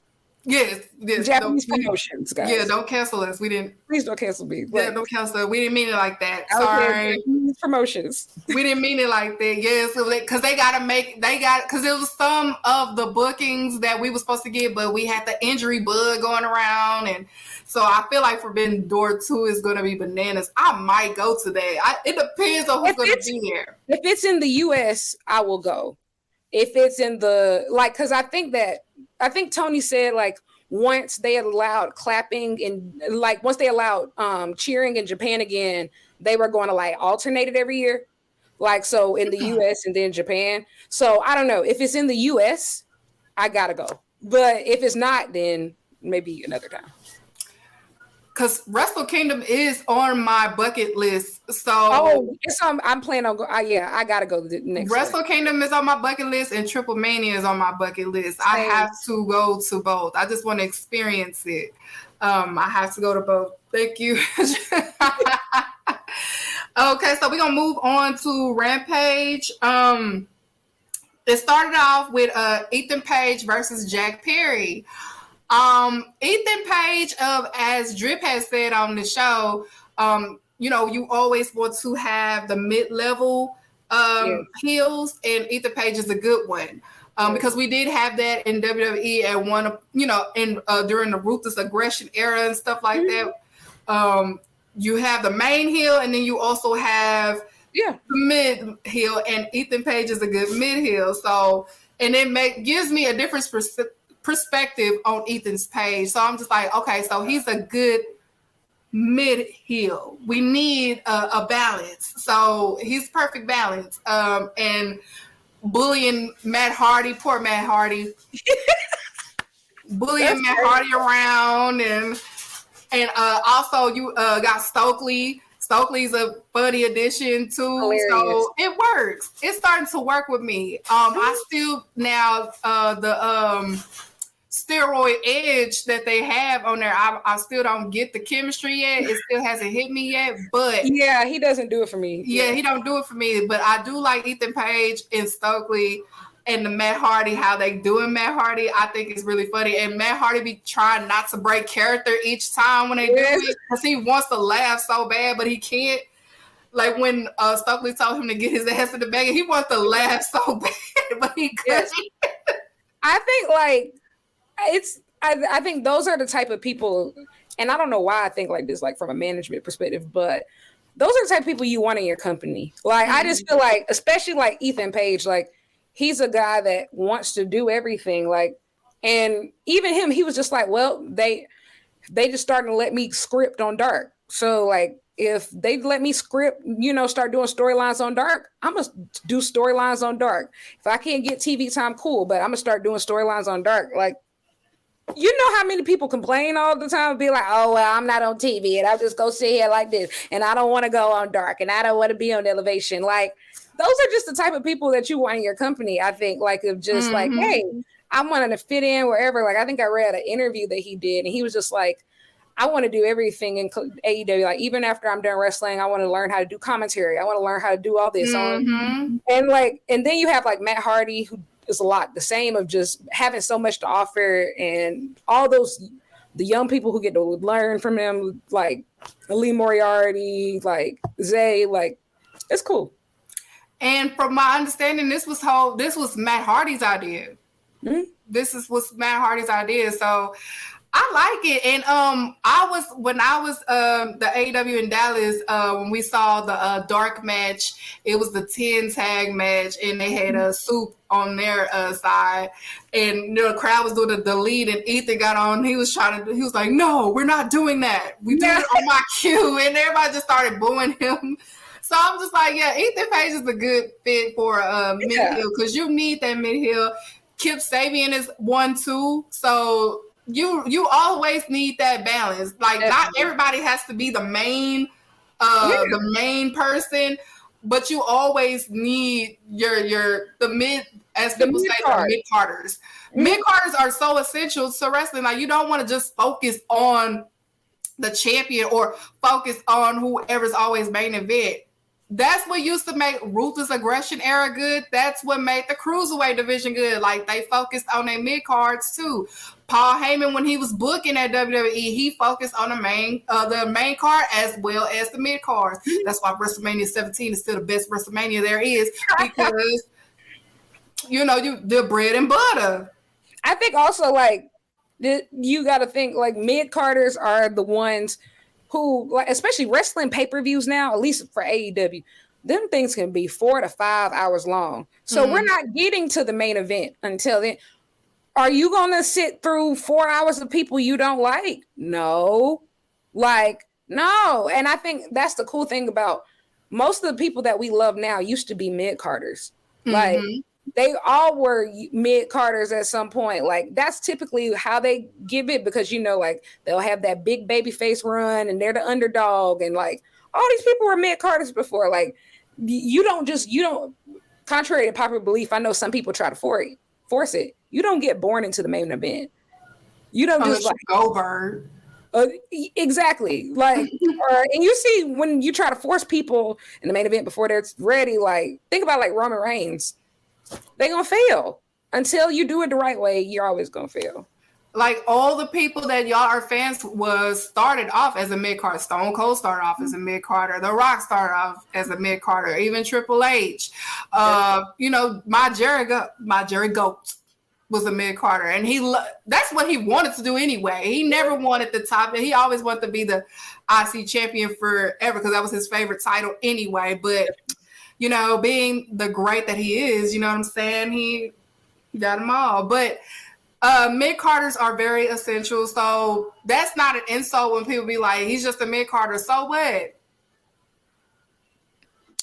Yes. Japanese promotions, guys. Yeah, don't cancel us. We didn't. Please don't cancel me. Yeah, don't cancel us. We didn't mean it like that. Sorry. Promotions. We didn't mean it like that. Yes, because because it was some of the bookings that we were supposed to get, but we had the injury bug going around, and so I feel like Forbidden Door 2 is going to be bananas. I might go to that. It depends on who's going to be there. If it's in the U.S., I will go. If it's in because I think Tony said, like, once they allowed clapping and like once they allowed cheering in Japan again, they were going to like alternate it every year. Like, so in the US and then Japan. So I don't know. If it's in the US, I gotta go. But if it's not, then maybe another time. Because Wrestle Kingdom is on my bucket list. So I'm planning on going. I gotta go the next. Wrestle Kingdom is on my bucket list, and Triple Mania is on my bucket list. Same. I have to go to both. I just want to experience it. I have to go to both. Thank you. Okay, so we're gonna move on to Rampage. It started off with Ethan Page versus Jack Perry. Ethan Page, as Drip has said on the show, you always want to have the mid-level heels, and Ethan Page is a good one. Because we did have that in WWE at one, in during the ruthless aggression era and stuff like that. You have the main heel, and then you also have the mid heel, and Ethan Page is a good mid heel. So, and it gives me a different perspective on Ethan's Page. So I'm just like, okay, so he's a good mid heel. We need a balance. So he's perfect balance. And bullying Matt Hardy, poor Matt Hardy, bullying Matt Hardy around, and also you got Stokely. Stokely's a funny addition too. Hilarious. So it works. It's starting to work with me. I still now the steroid edge that they have on there. I still don't get the chemistry yet. It still hasn't hit me yet. But yeah, he doesn't do it for me. Yeah, he don't do it for me. But I do like Ethan Page and Stokely and the Matt Hardy, how they doing Matt Hardy. I think it's really funny. And Matt Hardy be trying not to break character each time when they do it, because he wants to laugh so bad, but he can't. Like when Stokely told him to get his ass in the bag, he wants to laugh so bad, but he couldn't. I think I think those are the type of people, and I don't know why I think like this, like from a management perspective, but those are the type of people you want in your company. Like, I just feel like, especially like Ethan Page, like he's a guy that wants to do everything. Like, and even him, he was just like, well, they just starting to let me script on Dark. So like, if they let me script, start doing storylines on Dark, I'm going to do storylines on Dark. If I can't get TV time, cool, but I'm going to start doing storylines on Dark. Like, you know how many people complain all the time and be like, oh, well, I'm not on TV and I'll just go sit here like this and I don't want to go on Dark and I don't want to be on Elevation. Like, those are just the type of people that you want in your company, I think, like, of just like, hey, I'm wanting to fit in wherever. Like, I think I read an interview that he did and he was just like, I want to do everything in AEW. Like, even after I'm done wrestling, I want to learn how to do commentary. I want to learn how to do all this. And then you have like Matt Hardy, who is a lot the same, of just having so much to offer, and all those, the young people who get to learn from him, like Lee Moriarty, like Zay, like, it's cool. And from my understanding, this was Matt Hardy's idea. This was Matt Hardy's idea. So I like it. And when I was the AEW in Dallas, when we saw the Dark match, it was the 10 tag match, and they had a soup on their side, and the crowd was doing the lead, and Ethan got on. He was like, no, we're not doing that. We do it on my cue, and everybody just started booing him. So I'm just like, yeah, Ethan Page is a good fit for mid-heel, because you need that mid-heel. Kip Sabian is one too, so you always need that balance. Like, not everybody has to be the main person, but you always need the mid, as people say, the mid-carders. Mid-carders are so essential to wrestling. Like, you don't want to just focus on the champion or focus on whoever's always main event. That's what used to make Ruthless Aggression era good. That's what made the Cruiserweight division good. Like, they focused on their mid-cards too. Paul Heyman, when he was booking at WWE, he focused on the main card as well as the mid-cards. That's why WrestleMania 17 is still the best WrestleMania there is, because, the bread and butter. I think also, like, you got to think, like, mid-carders are the ones who, like, especially wrestling pay-per-views now, at least for AEW, them things can be 4 to 5 hours long. So we're not getting to the main event until then. Are you going to sit through 4 hours of people you don't like? No. Like, no. And I think that's the cool thing about most of the people that we love now used to be mid-carders. Like, they all were mid-carders at some point. Like, that's typically how they give it, because, like, they'll have that big baby face run and they're the underdog. And, like, all these people were mid-carders before. Like, you don't, contrary to popular belief, I know some people try to force it. You don't get born into the main event. You don't just like Goldberg. Exactly. Like, and you see when you try to force people in the main event before they're ready, like, think about like Roman Reigns. They're gonna fail. Until you do it the right way, you're always gonna fail. like all the people that y'all are fans was started off as a mid card. Stone Cold started off as a mid carder. The Rock started off as a mid carder. Even Triple H. You know, my Jerry Goat was a mid carder, and that's what he wanted to do anyway. He never wanted the top. He always wanted to be the IC champion forever because that was his favorite title anyway. But you know, being the great that he is, you know what I'm saying? He got them all, but. Mid-carders are very essential, so that's not an insult when people be like, he's just a mid-carder, so what?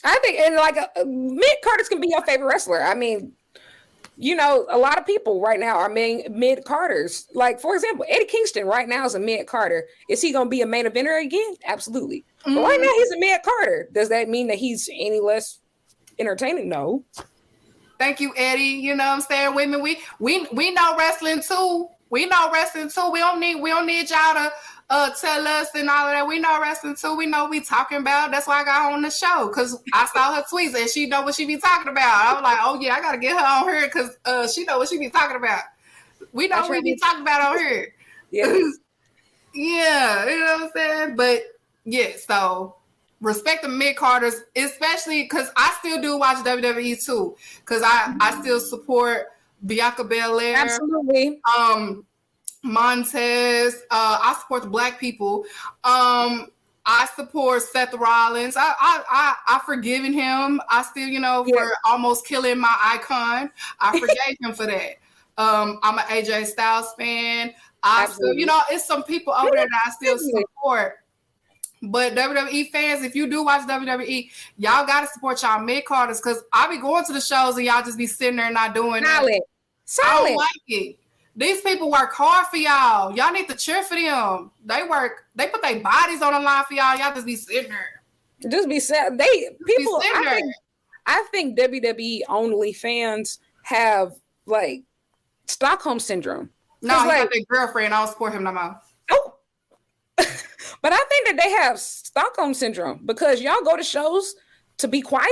I think, and like, mid-carders can be your favorite wrestler. I mean, you know, a lot of people right now are mid-carders. Like, for example, Eddie Kingston right now is a mid-carder. Is he going to be a main eventer again? Absolutely. But right now, he's a mid-carder. Does that mean that he's any less entertaining? No. Thank you, Eddie. You know what I'm saying? Women, we know wrestling too. We know wrestling too. We don't need y'all to tell us and all of that. We know wrestling too. We know what we talking about. That's why I got her on the show, because I saw her tweets and she know what she be talking about. I was like, oh yeah, I gotta get her on here because she know what she be talking about. We know what we be talking about on here. Yeah. Yeah, you know what I'm saying? But yeah, so respect the mid-carders, especially because I still do watch WWE too, because I still support Bianca Belair. Absolutely. Montez. I support the black people. I support Seth Rollins. I forgiven him. I still, you know, for almost killing my icon. I forgave him for that. I'm an AJ Styles fan. I still, you know, it's some people over there that I still support. But WWE fans, if you do watch WWE, y'all got to support y'all mid-carders, because I be going to the shows and y'all just be sitting there and not doing nothing. I don't like it. These people work hard for y'all. Y'all need to cheer for them. They put their bodies on the line for y'all. Y'all just be sitting there. Just be sad. I think WWE only fans have like Stockholm syndrome. No, he's like their girlfriend. I don't support him no more. Oh. But I think that they have Stockholm syndrome because y'all go to shows to be quiet.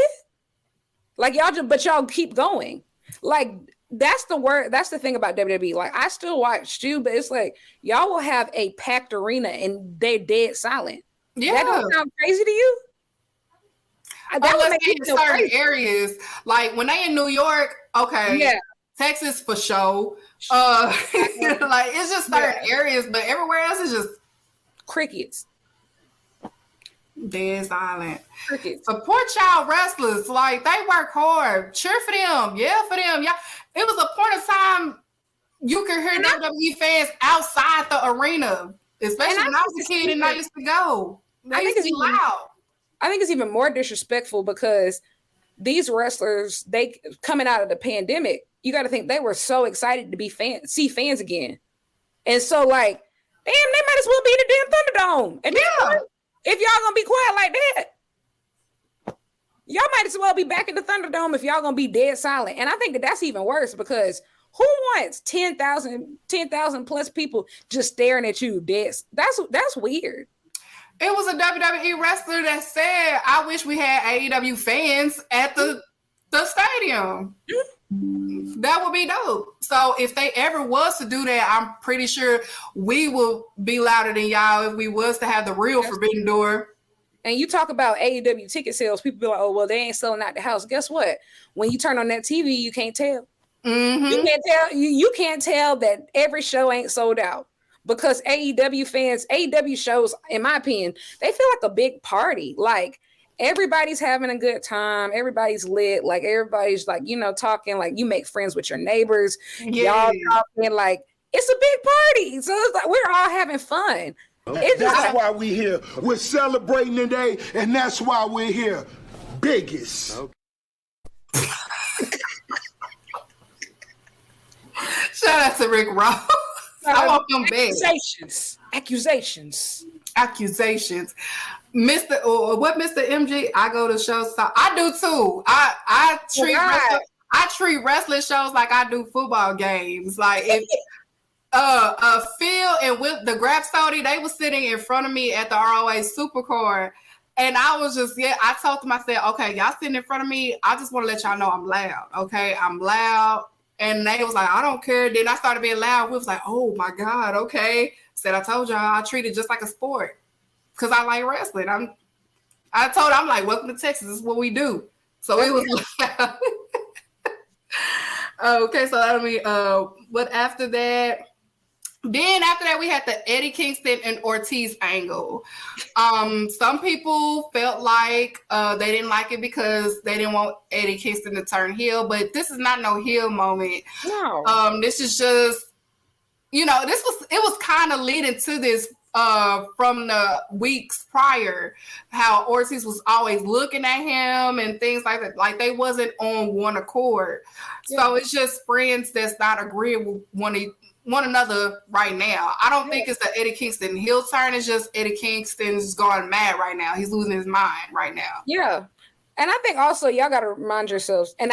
Like y'all keep going. Like that's the word. That's the thing about WWE. Like I still watch you, but it's like y'all will have a packed arena and they're dead silent. Yeah, that don't sound crazy to you. That would make in certain crazy areas. Like when they in New York, okay, yeah, Texas for sure. Like it's just certain areas, but everywhere else is just crickets. Dead silent. Crickets. Support y'all wrestlers. Like they work hard. Cheer for them. Yeah, for them. Yeah. It was a point of time you could hear WWE fans outside the arena, especially when I was a kid and I used to go. I think it's loud. I think it's even more disrespectful because these wrestlers, they coming out of the pandemic, you got to think they were so excited to be see fans again, and so like. Damn, they might as well be in the damn Thunderdome. And if y'all gonna be quiet like that, y'all might as well be back in the Thunderdome if y'all gonna be dead silent. And I think that that's even worse because who wants 10,000 plus people just staring at you dead? That's weird. It was a WWE wrestler that said, I wish we had AEW fans at the stadium. That would be dope. So if they ever was to do that, I'm pretty sure we will be louder than y'all if we was to have the real Forbidden Door. And you talk about AEW ticket sales, people be like, oh, well, they ain't selling out the house. Guess what? When you turn on that TV, you can't tell. Mm-hmm. You can't tell. You can't tell that every show ain't sold out because AEW shows, in my opinion, they feel like a big party. Like, everybody's having a good time. Everybody's lit. Like everybody's like, you know, talking like you make friends with your neighbors. Yeah. Y'all talking like it's a big party. So it's like we're all having fun. That's why we're here. We're celebrating today, and that's why we're here. Biggest. Okay. Shout out to Rick Ross. I want them big. Accusations. Mr. MG, I go to shows. So I do too. I treat wrestling shows like I do football games. Like if Phil and Whip the Grapsody, they were sitting in front of me at the ROA Supercard, and I was just I told them, I said, okay, y'all sitting in front of me. I just want to let y'all know I'm loud. Okay, I'm loud, And they was like, I don't care. Then I started being loud. We was like, oh my God, okay. Said, I told y'all I treat it just like a sport. Cause I like wrestling. I told her, I'm like, welcome to Texas. This is what we do. So it was like, okay, so I mean, but after that, we had the Eddie Kingston and Ortiz angle. Some people felt like they didn't like it because they didn't want Eddie Kingston to turn heel, but this is not no heel moment. No. This is just, it was kind of leading to this from the weeks prior, how Ortiz was always looking at him and things like that. Like they wasn't on one accord. Yeah. So it's just friends that's not agreeing with one another right now. I don't think it's the Eddie Kingston heel turn. It's just Eddie Kingston's gone mad right now. He's losing his mind right now. Yeah. And I think also y'all got to remind yourselves, and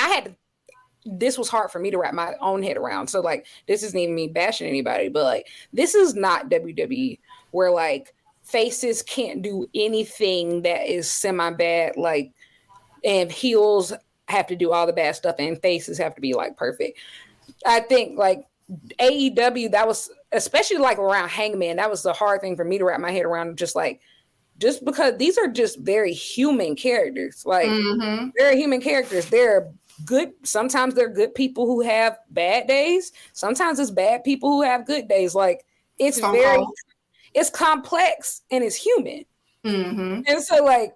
this was hard for me to wrap my own head around. So like, this isn't even me bashing anybody, but like, this is not WWE where like faces can't do anything that is semi-bad, like, and heels have to do all the bad stuff and faces have to be like perfect. I think like AEW, that was especially like around Hangman, that was the hard thing for me to wrap my head around, just because these are just very human characters, like they're human characters. They're good. Sometimes they're good people who have bad days. Sometimes it's bad people who have good days. Like it's it's complex and it's human. And so like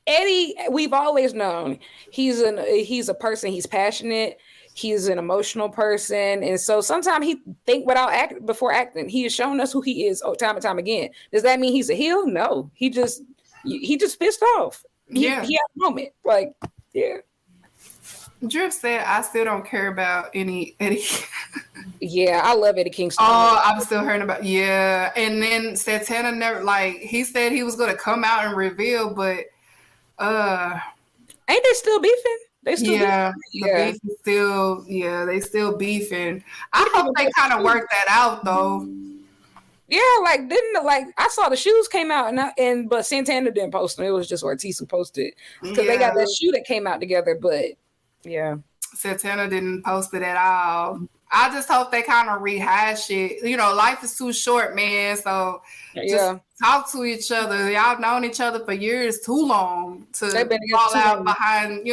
Eddie, we've always known he's a person, he's passionate, he's an emotional person, and so sometimes he think before acting. He has shown us who he is time and time again. Does that mean he's a heel? No, he just pissed off. He had a moment, like, yeah. Drip said, I still don't care about any Eddie. Yeah, I love Eddie Kingston. Oh, I'm still hearing about, yeah. And then Santana never, like, he said he was going to come out and reveal, but ain't they still beefing? They still beefing? The beef is still, they still beefing. I hope they kind of work that out though. Yeah, like I saw the shoes came out but Santana didn't post them. It was just Ortiz who posted because they got that shoe that came out together. But yeah, Santana didn't post it at all. I just hope they kind of rehash it. Life is too short, man. So just talk to each other. Y'all known each other for years, too long to fall out behind,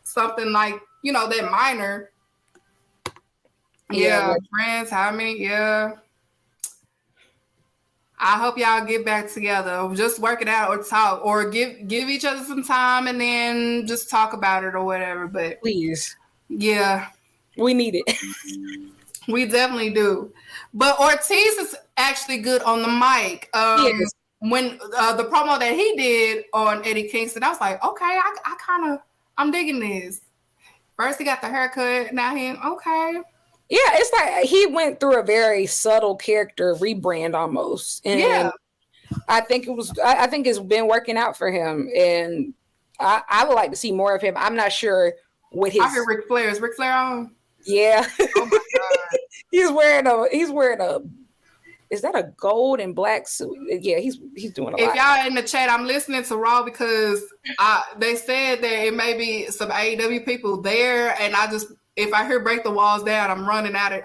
something like, that minor. Yeah, friends, how many? Yeah. I hope y'all get back together. Just work it out or talk or give each other some time and then just talk about it or whatever. But please. Yeah. We need it. We definitely do. But Ortiz is actually good on the mic. When the promo that he did on Eddie Kingston, I was like, okay, I'm digging this. First he got the haircut, now okay. Yeah, it's like he went through a very subtle character rebrand almost. And I think it's been working out for him. And I would like to see more of him. I'm not sure what his... I heard Ric Flair. Is Ric Flair on? Yeah. Oh my God. He's wearing a is that a gold and black suit? Yeah, he's doing a lot. If y'all in the chat, I'm listening to Raw because they said that it may be some AEW people there, and if I hear break the walls down, I'm running at it.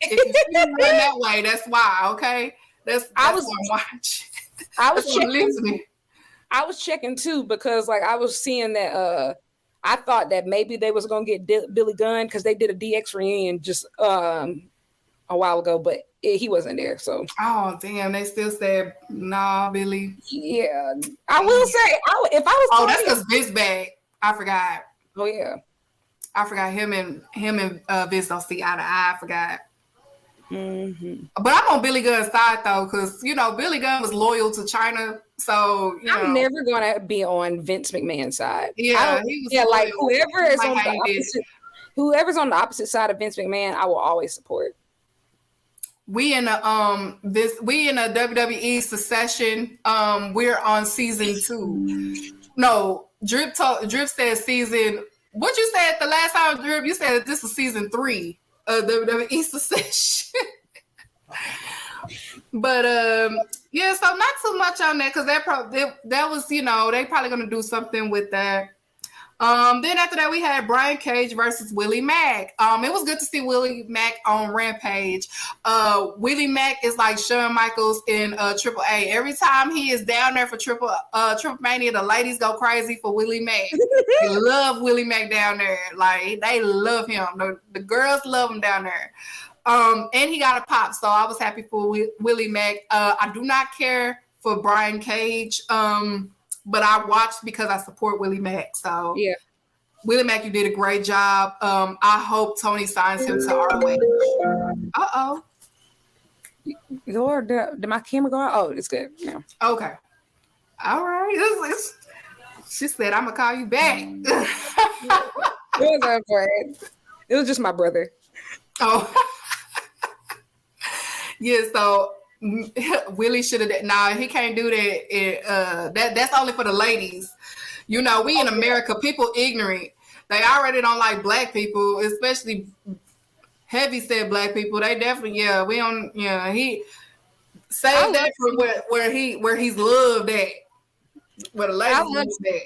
If you see me run that way, that's why. Okay, that's what I'm watching. I was checking. I was checking too because like I was seeing that. I thought that maybe they was gonna get Billy Gunn because they did a DX reunion just a while ago, but he wasn't there. So damn, they still said nah, Billy. Yeah, I will say if I was. That's because Vince back. I forgot. Oh yeah, I forgot him and Vince don't see eye to eye. I forgot. But I'm on Billy Gunn's side though, because Billy Gunn was loyal to China, so I'm never gonna be on Vince McMahon's side. Yeah, like whoever's on the opposite side of Vince McMahon, I will always support. We in a WWE Succession. We're on season 2. No, Drip said season. What you said the last time, Drip? You said this was season 3 of WWE Succession. But so not too much on that because that was they probably gonna do something with that. Then after that, we had Brian Cage versus Willie Mack. It was good to see Willie Mack on Rampage. Willie Mack is like Shawn Michaels in Triple A. Every time he is down there for Triple Mania, the ladies go crazy for Willie Mack. They love Willie Mack down there. Like, they love him. The girls love him down there. And he got a pop, so I was happy for Willie Mack. I do not care for Brian Cage. But I watched because I support Willie Mack. So yeah, Willie Mack, you did a great job. I hope Tony signs him to ROH. Lord, did my camera go out? Oh, it's good. Yeah. Okay. All right. She said, I'm gonna call you back. It was just my brother. Oh. Yeah, so Willie should have. Nah, he can't do that. That's only for the ladies. You know, we in America, people ignorant. They already don't like black people, especially heavy set black people. They definitely, we don't. Yeah, he saved that for where he's loved at. Where the ladies loved that.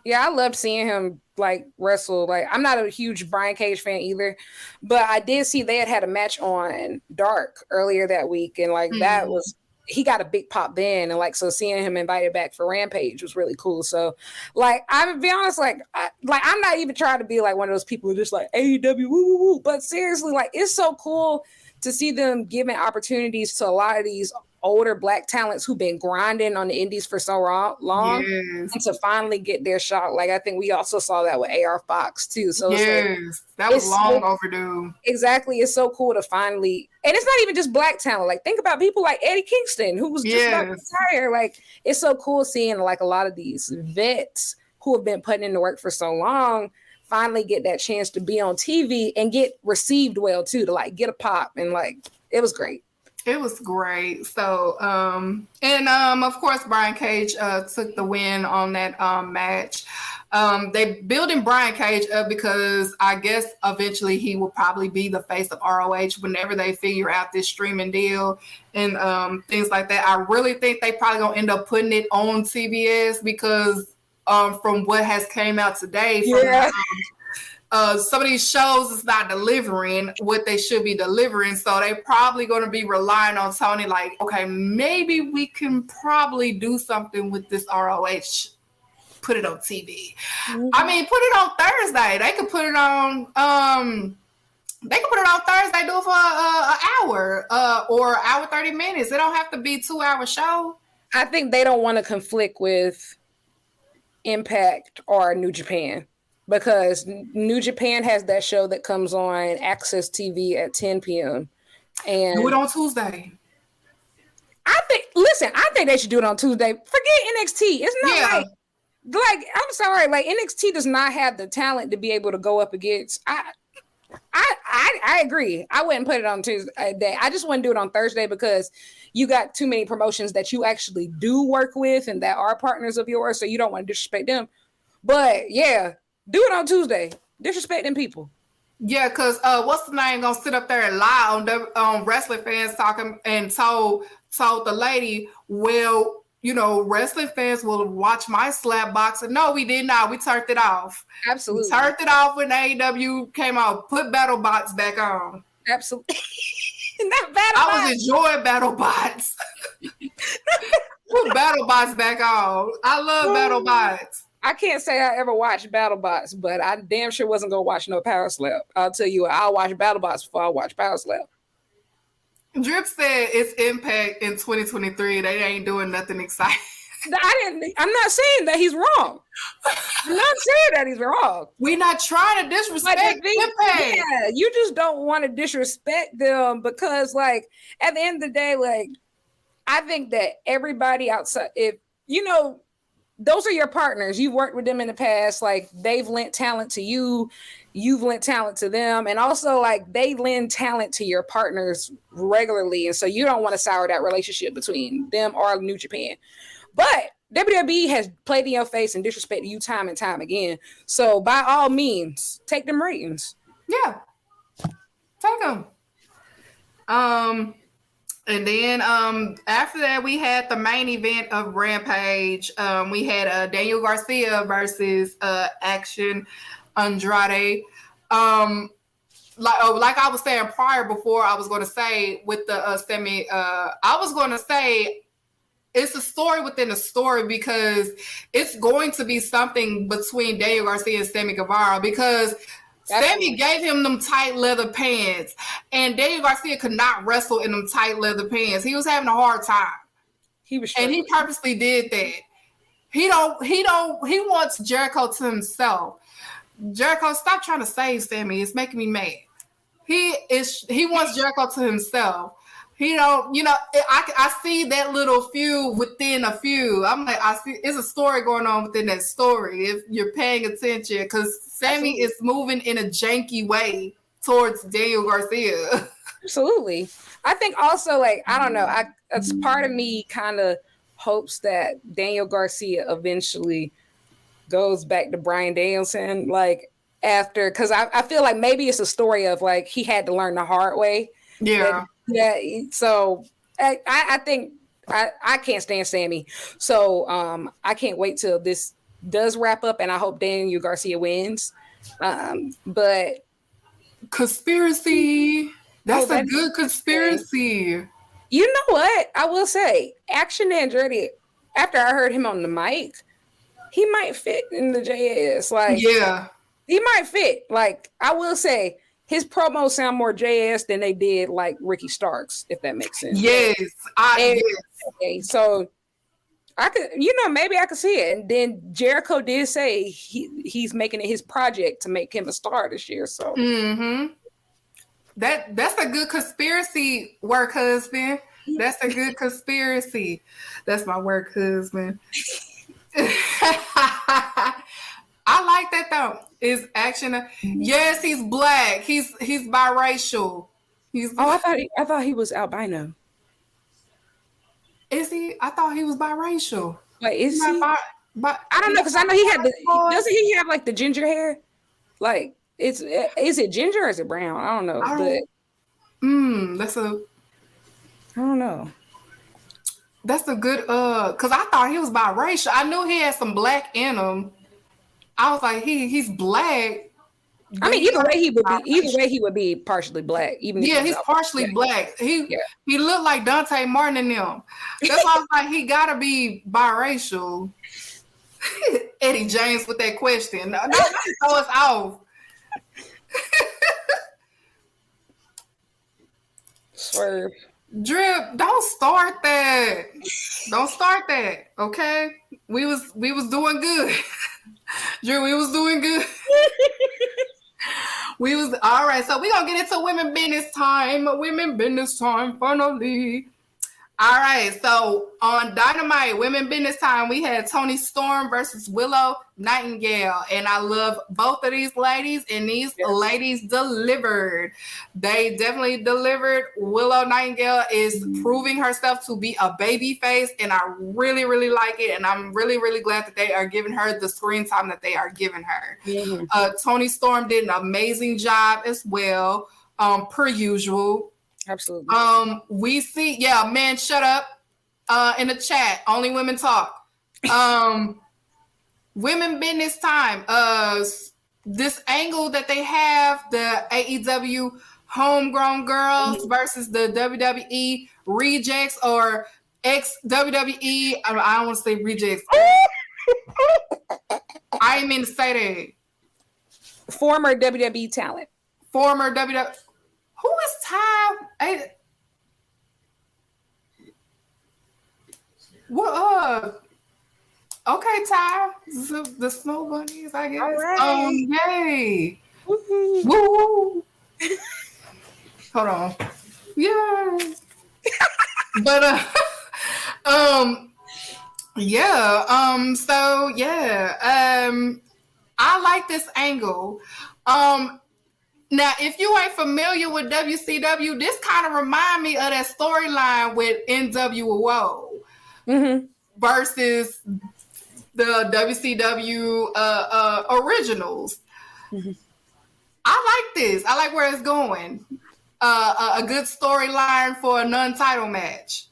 Yeah, I loved seeing him like wrestle. Like, I'm not a huge Brian Cage fan either, but I did see they had a match on Dark earlier that week, and like that was, he got a big pop then, and like, so seeing him invited back for Rampage was really cool. So like, I'm gonna be honest, like I'm not even trying to be like one of those people who just like AEW woo woo woo, but seriously, like, it's so cool to see them giving opportunities to a lot of these older black talents who've been grinding on the indies for so long, and to finally get their shot. Like, I think we also saw that with AR Fox too. So that was long overdue. Exactly. It's so cool to finally, and it's not even just black talent. Like, think about people like Eddie Kingston, who was just about to retire. Like, it's so cool seeing like a lot of these vets who have been putting in the work for so long finally get that chance to be on TV and get received well too, to like get a pop, and like, it was great. It was great. So, of course, Brian Cage took the win on that match. They building Brian Cage up because I guess eventually he will probably be the face of ROH whenever they figure out this streaming deal and things like that. I really think they probably gonna end up putting it on CBS because from what has came out today, some of these shows is not delivering what they should be delivering. So they probably going to be relying on Tony like, okay, maybe we can probably do something with this ROH. Put it on TV. I mean, put it on Thursday. They could put it on Thursday, do it for an hour or hour 30 minutes. It don't have to be 2-hour show. I think they don't want to conflict with Impact or New Japan, because New Japan has that show that comes on Access TV at 10 p.m. and do it on Tuesday. I think they should do it on Tuesday. Forget NXT. It's not like I'm sorry, like NXT does not have the talent to be able to go up against. I agree. I wouldn't put it on Tuesday. I just wouldn't do it on Thursday because you got too many promotions that you actually do work with and that are partners of yours, so you don't want to disrespect them. But yeah, do it on Tuesday. Disrespecting people. Yeah, because what's the name gonna sit up there and lie on wrestling fans talking and told the lady, well, you know, wrestling fans will watch my slap box. And no, we did not. We turned it off. Absolutely. We turned it off when AEW came out. Put Battle Bots back on. Absolutely. I was enjoying Battle Bots. Put Battle Bots back on. I love Battle Bots. I can't say I ever watched Battle Bots, but I damn sure wasn't gonna watch no Power Slap. I'll tell you what, I'll watch Battle Bots before I watch Power Slap. Drip said it's Impact in 2023. They ain't doing nothing exciting. I'm not saying that he's wrong. I'm not saying that he's wrong. We're not trying to disrespect Impact. Yeah, you just don't want to disrespect them because, like, at the end of the day, like, I think that everybody outside, if you know, those are your partners. You've worked with them in the past. Like, they've lent talent to you. You've lent talent to them. And also, like, they lend talent to your partners regularly. And so you don't want to sour that relationship between them or New Japan. But WWE has played in your face and disrespected you time and time again. So by all means, take them ratings. Yeah. Take them. And then after that, we had the main event of Rampage. We had Daniel Garcia versus Action Andrade. Like I was saying prior, before I was going to say with the semi, I was going to say it's a story within a story, because it's going to be something between Daniel Garcia and Sammy Guevara, because Sammy gave him them tight leather pants, and Daniel Garcia could not wrestle in them tight leather pants. He was having a hard time. And he purposely did that. He wants Jericho to himself. Jericho, stop trying to save Sammy. It's making me mad. He wants Jericho to himself. He don't, I see that little feud within a feud. I'm like, I see it's a story going on within that story if you're paying attention, because Sammy is moving in a janky way towards Daniel Garcia. Absolutely. I think also, like, I don't know, it's part of me kind of hopes that Daniel Garcia eventually goes back to Bryan Danielson, like, after, because I feel like maybe it's a story of, like, he had to learn the hard way. Yeah. So I think I can't stand Sammy. So I can't wait till this does wrap up, and I hope Daniel Garcia wins. But conspiracy. That's a good conspiracy. You know what? I will say, Action Andretti, after I heard him on the mic, he might fit in the JS. Like, yeah, he might fit. Like, I will say, his promos sound more JS than they did like Ricky Starks, if that makes sense. Yes, okay, so I could, maybe I could see it. And then Jericho did say he's making it his project to make him a star this year. So that's a good conspiracy, work husband. That's a good conspiracy. That's my work husband. I like that though. Is Action? Yes, he's black. He's biracial. I thought he was albino. Is he? I thought he was biracial. Wait, is he? I don't know, because I know he had doesn't he have like the ginger hair? Like, is it ginger or is it brown? I don't know. I don't know. That's a good because I thought he was biracial. I knew he had some black in him. I was like, he's black. I mean, either way he would be partially black. Even if he's partially black. He looked like Dante Martin in them. That's why I was like, he gotta be biracial. Eddie James with that question. No, throw us off. Swerve. Drip, don't start that. Don't start that. Okay? We was doing good. Drew, we was doing good. We was all right. So we're gonna get into women business time. Women business time, finally. All right. So on Dynamite, women business time, we had Toni Storm versus Willow Nightingale, and I love both of these ladies, and these ladies delivered. They definitely delivered. Willow Nightingale is proving herself to be a baby face, and I really, really like it, and I'm really, really glad that they are giving her the screen time that they are giving her. Toni Storm did an amazing job as well, per usual. Absolutely. We see, man, shut up. In the chat, only women talk. Women business time. This angle that they have, the AEW homegrown girls versus the WWE rejects or ex-WWE. I don't want to say rejects. I didn't mean to say that. Former WWE talent. Former WWE. Who is Ty? What? Okay, Ty. The Snow Bunnies, I guess. All right. Yay! Woo! Hold on. Yeah. But I like this angle. Now, if you ain't familiar with WCW, this kind of remind me of that storyline with NWO versus the WCW originals. I like this. I like where it's going. a good storyline for a non-title match.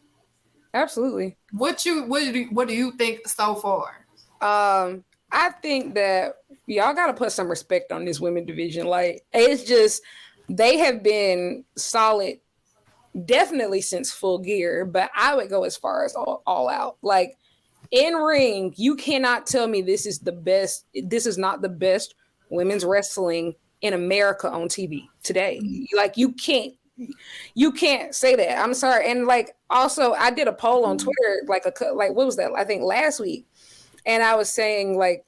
Absolutely. What do you think so far? I think that y'all got to put some respect on this women division. Like, it's just, they have been solid definitely since Full Gear, but I would go as far as all out. Like, in ring, you cannot tell me this is not the best women's wrestling in America on TV today. Like, you can't say that. I'm sorry. And like, also, I did a poll on Twitter, like what was that? I think last week. And I was saying, like,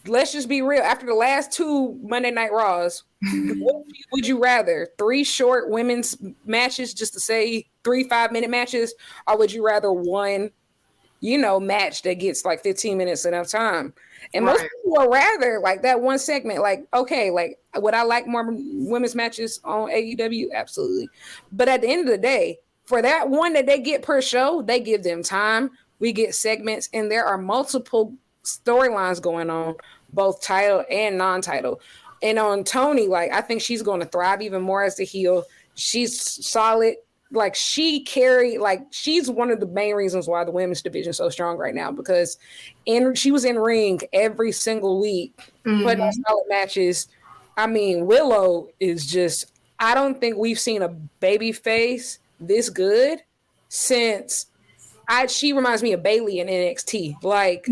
let's just be real. After the last 2 Monday Night Raws, what would you rather? 3 short women's matches, just to say 3 5-minute matches? Or would you rather one, match that gets like 15 minutes enough time? And most people would rather like that one segment. Like, okay, like, would I like more women's matches on AEW? Absolutely. But at the end of the day, for that one that they get per show, they give them time. We get segments, and there are multiple storylines going on, both title and non-title. And on Tony, like, I think she's going to thrive even more as the heel. She's solid. Like, she's one of the main reasons why the women's division is so strong right now, because she was in ring every single week, putting on solid matches. I mean, Willow is just, I don't think we've seen a baby face this good since she reminds me of Bayley in NXT. Like,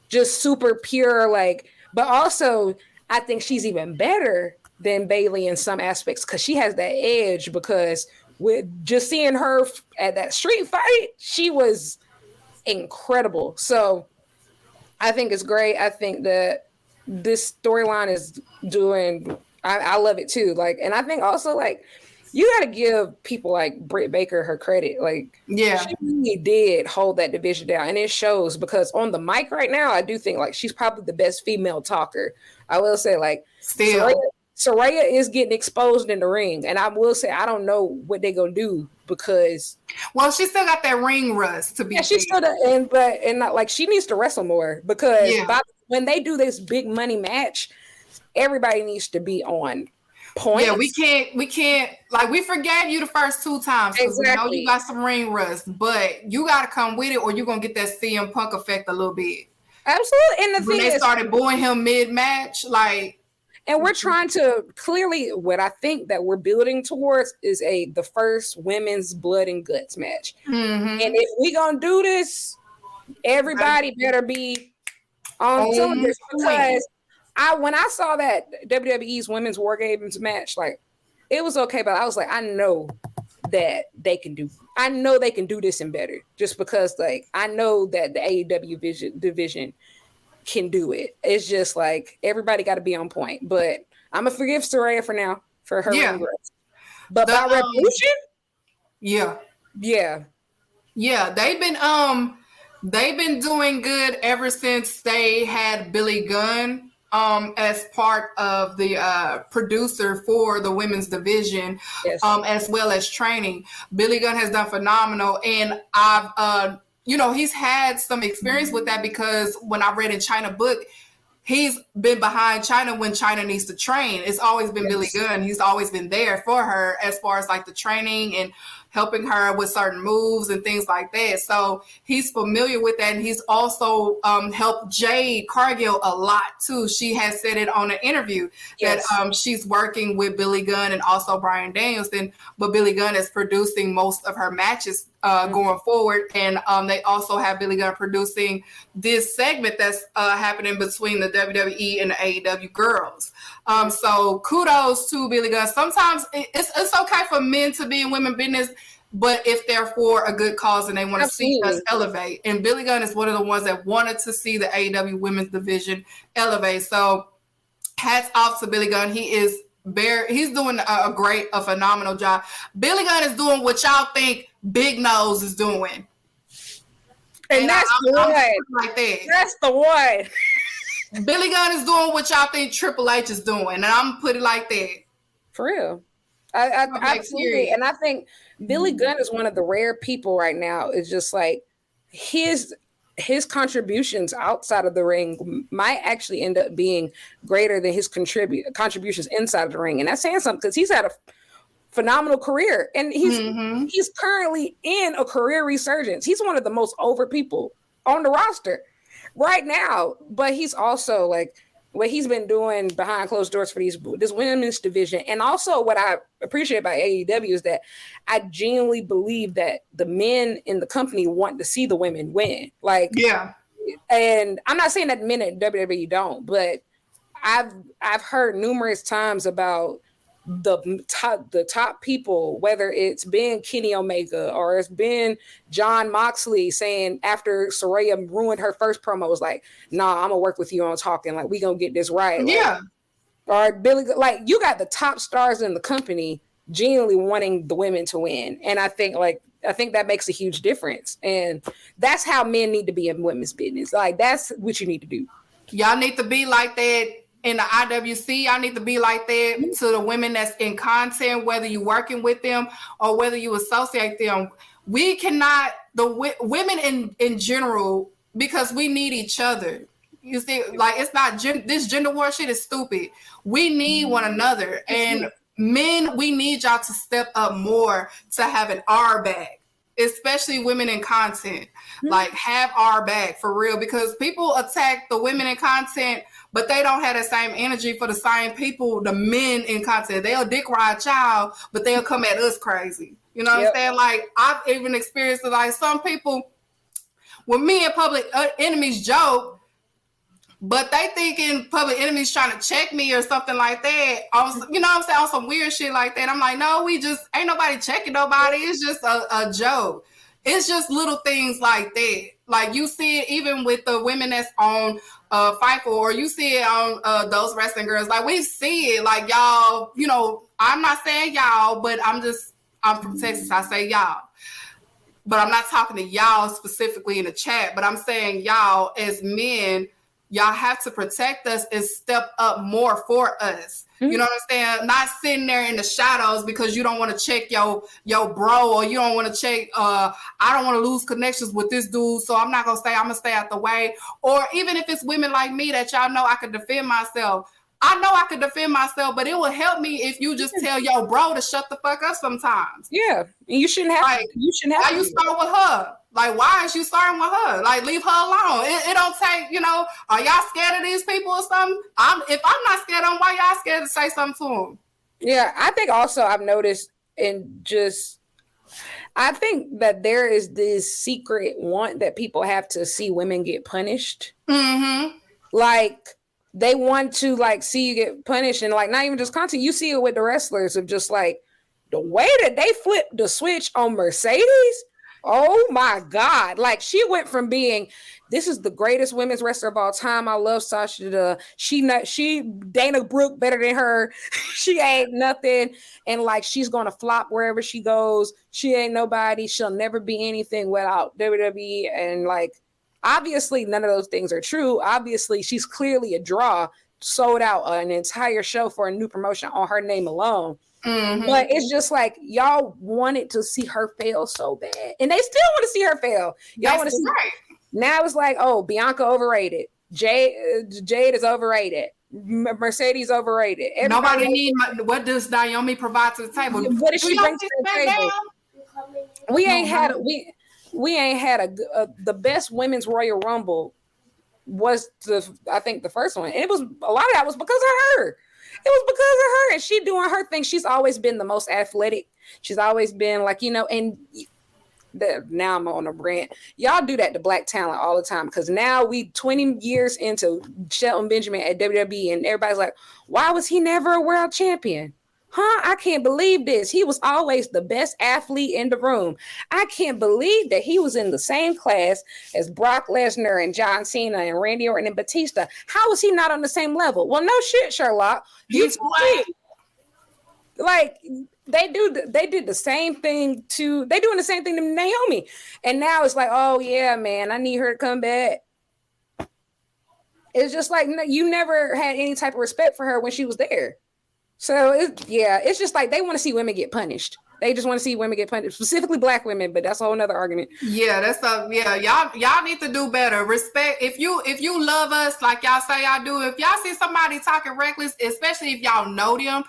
just super pure, like, but also I think she's even better than Bayley in some aspects because she has that edge, because with just seeing her at that street fight, she was incredible. So I think it's great. I think that this storyline is doing, I love it too. Like, and I think also, like, you got to give people like Britt Baker her credit. Like, she really did hold that division down, and it shows, because on the mic right now, I do think like she's probably the best female talker. I will say, like, Saraya is getting exposed in the ring, and I will say I don't know what they're gonna do, because she still got that ring rust to be. Yeah, she still does, and not like, she needs to wrestle more, because when they do this big money match, everybody needs to be on point. Yeah, we can't like, we forgave you the first 2 times because we know you got some ring rust, but you got to come with it, or you're gonna get that CM Punk effect a little bit. Absolutely. And when they started booing him mid-match, like, and we're trying to, clearly what I think that we're building towards is the first women's blood and guts match. And if we gonna do this, everybody better be on cylinders, because when I saw that WWE's Women's War Games match, like, it was okay, but I was like, I know that they can do this and better, just because, like, I know that the AEW division can do it. It's just like, everybody got to be on point. But I'm gonna forgive Saraya for now for her regrets. But by Revolution, they've been doing good ever since they had Billy Gunn as part of the producer for the women's division, as well as training. Billy Gunn has done phenomenal, and I've he's had some experience with that, because when I read in China book, he's been behind China when China needs to train. It's always been Billy Gunn. He's always been there for her as far as like the training and helping her with certain moves and things like that. So he's familiar with that. And he's also helped Jade Cargill a lot too. She has said it on an interview that she's working with Billy Gunn and also Bryan Danielson, but Billy Gunn is producing most of her matches going forward. And they also have Billy Gunn producing this segment that's happening between the WWE and the AEW girls. So kudos to Billy Gunn. Sometimes it's okay for men to be in women's business, but if they're for a good cause and they want to see us elevate. And Billy Gunn is one of the ones that wanted to see the AEW women's division elevate. So hats off to Billy Gunn. He's doing a phenomenal job. Billy Gunn is doing what y'all think Big Nose is doing. And that's the one. Like that. That's the one. Billy Gunn is doing what y'all think Triple H is doing, and I'm put it like that. For real. I absolutely. And I think Billy Gunn is one of the rare people right now. It's just like his contributions outside of the ring might actually end up being greater than his contributions inside of the ring. And that's saying something, because he's had phenomenal career. And he's currently in a career resurgence. He's one of the most over people on the roster right now. But he's also like what he's been doing behind closed doors for this women's division. And also what I appreciate about AEW is that I genuinely believe that the men in the company want to see the women win. Like, yeah. And I'm not saying that men at WWE don't, but I've heard numerous times about the top people, whether it's been Kenny Omega or it's been John Moxley saying after Saraya ruined her first promo, was like, nah, I'm gonna work with you on talking, like we gonna get this right. Yeah. Like, or Billy, like you got the top stars in the company genuinely wanting the women to win. And I think that makes a huge difference. And that's how men need to be in women's business. Like that's what you need to do. Y'all need to be like that in the IWC. Y'all need to be like that to the women that's in content, whether you're working with them or whether you associate them. We cannot, the women in general, because we need each other. You see, like it's not, this gender war shit is stupid. We need one another. And men, we need y'all to step up more to having our back, especially women in content. Like have our back for real, because people attack the women in content, but they don't have the same energy for the same people, the men in content. They'll dick ride y'all, but they'll come at us crazy. You know what I'm saying? Like I've even experienced it. Like some people, when me and Public Enemies joke, but they thinking Public Enemies trying to check me or something like that. You know what I'm saying? On some weird shit like that. I'm like, no, we just ain't nobody checking nobody. It's just a joke. It's just little things like that. Like you see it even with the women that's on Fightful, or you see it on Those Wrestling Girls. Like we see it. Like y'all, you know, I'm not saying y'all, but I'm from Texas. I say y'all. But I'm not talking to y'all specifically in the chat. But I'm saying y'all as men, y'all have to protect us and step up more for us. You know what I'm saying? Not sitting there in the shadows because you don't want to check your bro, or you don't want to check, I don't want to lose connections with this dude, so I'm not going to stay. I'm going to stay out the way. Or even if it's women like me that y'all know I can defend myself. I know I can defend myself, but it will help me if you just tell your bro to shut the fuck up sometimes. Yeah. And you shouldn't have like, why you start with her? Like, why is you starting with her? Like, leave her alone. It don't take, you know, are y'all scared of these people or something? If I'm not scared of them, why y'all scared to say something to them? Yeah, I think also I've noticed I think that there is this secret want that people have to see women get punished. Mm-hmm. Like, they want to, like, see you get punished. And, like, not even just content. You see it with the wrestlers of just, like, the way that they flipped the switch on Mercedes. Oh my God. Like she went from being, this is the greatest women's wrestler of all time. I love Sasha. She Dana Brooke better than her. She ain't nothing. And like, she's going to flop wherever she goes. She ain't nobody. She'll never be anything without WWE. And like, obviously none of those things are true. Obviously she's clearly a draw, sold out an entire show for a new promotion on her name alone. Mm-hmm. But it's just like y'all wanted to see her fail so bad, and they still want to see her fail. Y'all want to see. Right. Now it's like, oh, Bianca overrated. Jade is overrated. Mercedes overrated. Nobody need. What does Naomi provide to the table? What does she bring to the table? We ain't had the best women's Royal Rumble was I think the first one, and it was a lot of that was because of her. It was because of her, and she doing her thing. She's always been the most athletic. She's always been like, you know, and now I'm on a rant. Y'all do that to black talent all the time, because now we 20 years into Shelton Benjamin at WWE, and everybody's like, why was he never a world champion? I can't believe this. He was always the best athlete in the room. I can't believe that he was in the same class as Brock Lesnar and John Cena and Randy Orton and Batista. How was he not on the same level? Well, no shit, Sherlock. Like they did the same thing they doing the same thing to Naomi. And now it's like, oh yeah, man, I need her to come back. It's just like you never had any type of respect for her when she was there. So it's just like they want to see women get punished. They just want to see women get punished, specifically black women, but that's a whole nother argument. Yeah, y'all need to do better. Respect. If you love us like y'all say y'all do, if y'all see somebody talking reckless, especially if y'all know them,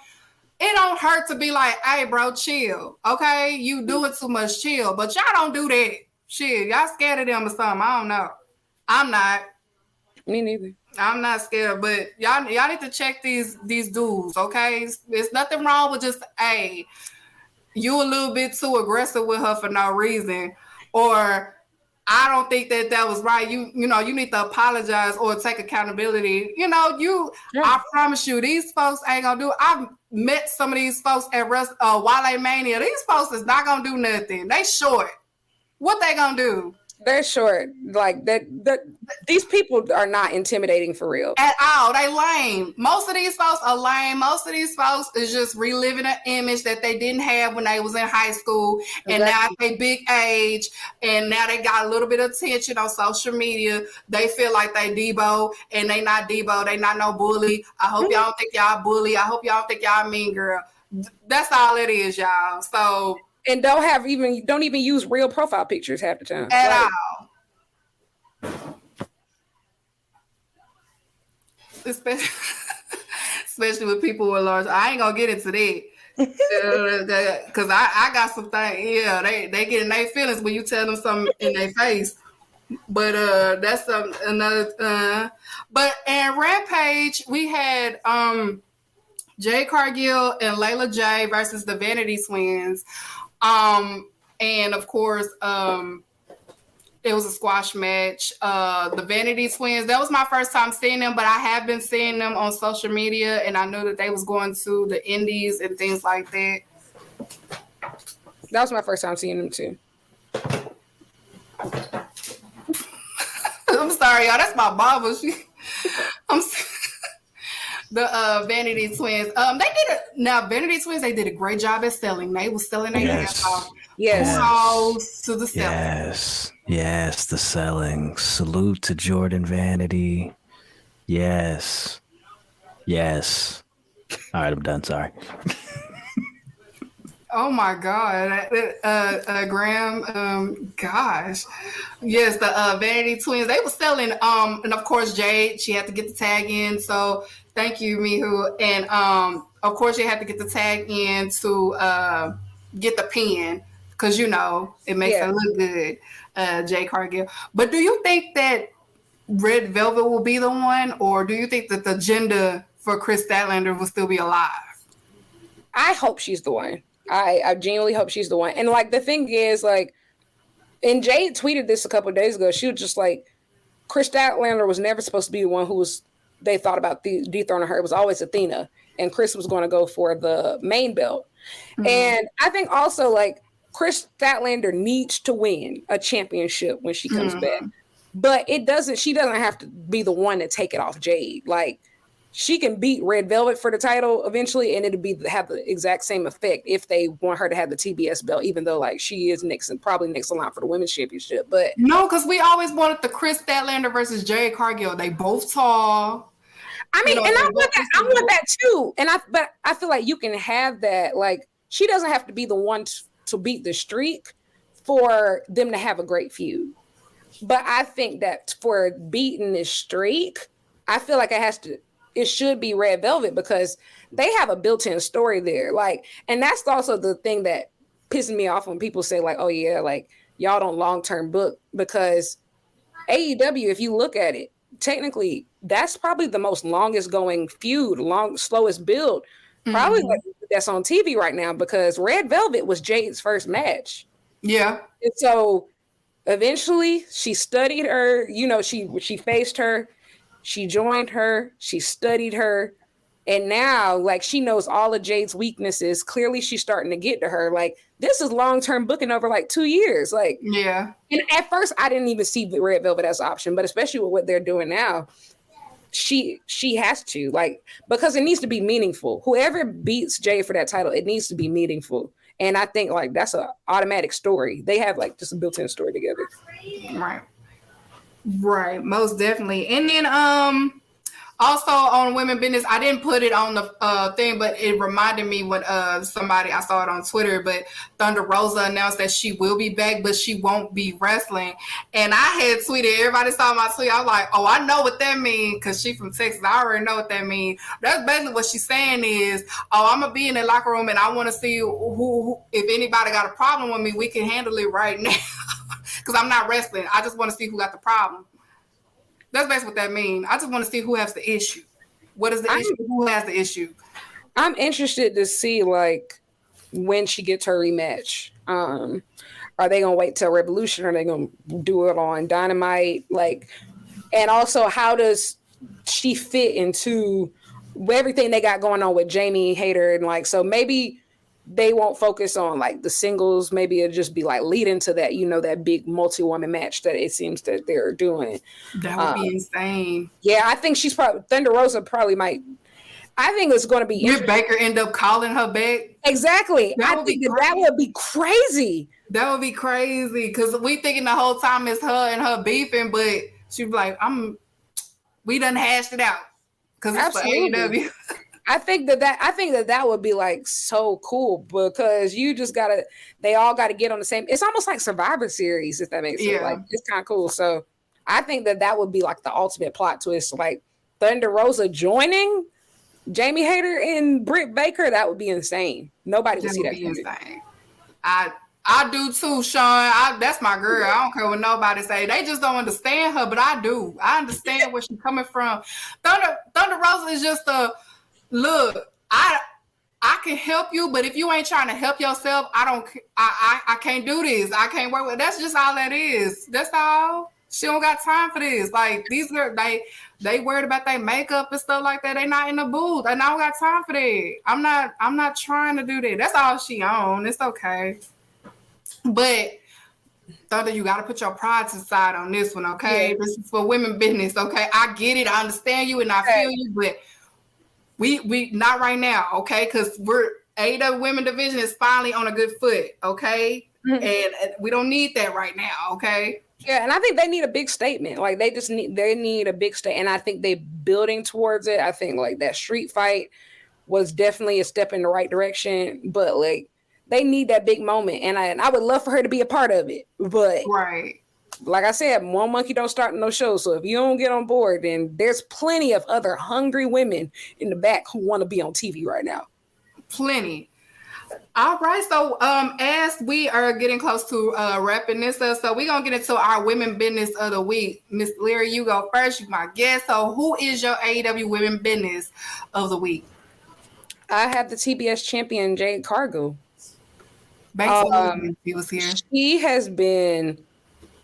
it don't hurt to be like, hey, bro, chill. Okay, you doing too much, chill. But y'all don't do that. Shit, y'all scared of them or something. I don't know. I'm not. Me neither. I'm not scared, but y'all need to check these dudes, okay? There's nothing wrong with just, hey, you a little bit too aggressive with her for no reason, or I don't think that was right. You know, you need to apologize or take accountability. You know, I promise you, these folks ain't gonna do it. I've met some of these folks at Wale Mania. These folks is not gonna do nothing. They short. What they gonna do? They're short. Like that. These people are not intimidating for real at all. They lame. Most of these folks are lame. Most of these folks is just reliving an image that they didn't have when they was in high school, and now they big age, and now they got a little bit of attention on social media. They feel like they Debo, and they not Debo. They not no bully. I hope y'all don't think y'all bully. I hope y'all don't think y'all mean girl. That's all it is, y'all. So. And don't even use real profile pictures half the time. At all. Especially with people with large. I ain't gonna get into that. Cause I got some things. Yeah, they get in their feelings when you tell them something in their face. But that's another. But in Rampage, we had Jay Cargill and Layla J versus the Vanity Twins. And of course, it was a squash match. The Vanity Twins, that was my first time seeing them, but I have been seeing them on social media, and I knew that they was going to the indies and things like that. That was my first time seeing them too. I'm sorry, y'all. That's my mama. The Vanity Twins. Vanity Twins, they did a great job at selling. They was selling their ass off. Yes. To the selling. Yes, the selling. Salute to Jordan Vanity. Yes. All right, I'm done. Sorry. Oh my God, Graham. Gosh, yes, the Vanity Twins. They were selling. And of course, Jade. She had to get the tag in. So thank you, Mihu. And of course, she had to get the tag in to get the pin because you know it makes her look good. Jay Cargill. But do you think that Red Velvet will be the one, or do you think that the agenda for Chris Statlander will still be alive? I hope she's the one. I genuinely hope she's the one. And like the thing is, like, and Jade tweeted this a couple of days ago. She was just like, Chris Statlander was never supposed to be the one who they thought about dethroning her. It was always Athena, and Chris was going to go for the main belt. Mm-hmm. And I think also like Chris Statlander needs to win a championship when she comes back, but she doesn't have to be the one to take it off Jade. Like, she can beat Red Velvet for the title eventually, and it'll have the exact same effect if they want her to have the TBS belt, even though like she is probably next in line for the women's championship. But no, because we always wanted the Chris Statlander versus Jay Cargill. They both tall. I mean, and I want that too. But I feel like you can have that. Like, she doesn't have to be the one to beat the streak for them to have a great feud. But I think that for beating this streak, I feel like it should be Red Velvet because they have a built-in story there. Like, and that's also the thing that pisses me off when people say like, oh yeah, like y'all don't long-term book, because AEW, if you look at it, technically that's probably the most longest going feud, slowest build, probably like that's on TV right now, because Red Velvet was Jade's first match. Yeah. And so eventually she studied her, she faced her, she joined her, she studied her, and now like she knows all of Jade's weaknesses. Clearly she's starting to get to her. Like, this is long-term booking over like 2 years. Like, yeah. And at first I didn't even see the Red Velvet as an option, but especially with what they're doing now, she has to, like, because it needs to be meaningful. Whoever beats Jade for that title, it needs to be meaningful. And I think like that's an automatic story. They have like just a built-in story together. Right, most definitely. And then Also on women business, I didn't put it on the thing, but it reminded me when somebody, I saw it on Twitter, but Thunder Rosa announced that she will be back, but she won't be wrestling. And I had tweeted, everybody saw my tweet. I was like, oh, I know what that means, because she from Texas. I already know what that means. That's basically what she's saying is, oh, I'm gonna be in the locker room and I want to see who if anybody got a problem with me, we can handle it right now. Because I'm not wrestling. I just want to see who got the problem. That's basically what that means. I just want to see who has the issue. What is the issue? Who has the issue? I'm interested to see like when she gets her rematch. Are they gonna wait till Revolution? Or are they gonna do it on Dynamite? Like, and also how does she fit into everything they got going on with Jamie Hayter? And like, so maybe they won't focus on like the singles. Maybe it'll just be like lead into that, you know, that big multi-woman match that it seems that they're doing. That would be insane. Yeah, I think she's probably Thunder Rosa probably might. I think it's going to be. Britt Baker end up calling her back. Exactly. I think that would be crazy. That would be crazy because we thinking the whole time it's her and her beefing, but she'd be like, we done hashed it out because it's for AEW. I think that would be like so cool because you just they all gotta get on the same. It's almost like Survivor Series, if that makes sense. Like it's kind of cool. So I think that would be like the ultimate plot twist, like Thunder Rosa joining Jamie Hayter and Britt Baker. That would be insane. Nobody would see that. Insane. I do too, Sean. That's my girl. I don't care what nobody say. They just don't understand her, but I do. I understand where she's coming from. Thunder Rosa is just look, I can help you, but if you ain't trying to help yourself, I can't do this. I can't work with. That's just all that is. That's all. She don't got time for this. Like these girls, they worried about their makeup and stuff like that. They not in the booth. And I don't got time for that. I'm not trying to do that. That's all she on. It's okay. But Thunder, you got to put your pride to the side on this one, okay? Yeah. This is for women business, okay? I get it. I understand you and I feel you, but we not right now, okay? Because AEW women division is finally on a good foot, okay? Mm-hmm. And we don't need that right now, okay? Yeah, and I think they need a big statement. Like they need a big statement, and I think they're building towards it. I think like that street fight was definitely a step in the right direction, but like they need that big moment, and I would love for her to be a part of it. But right. Like I said, one monkey don't start no show. So if you don't get on board, then there's plenty of other hungry women in the back who want to be on TV right now. Plenty. All right. So as we are getting close to wrapping this up, so we're going to get into our women business of the week. Miss Leary, you go first. You're my guest. So who is your AEW women business of the week? I have the TBS champion, Jade Cargill. He was here. She has been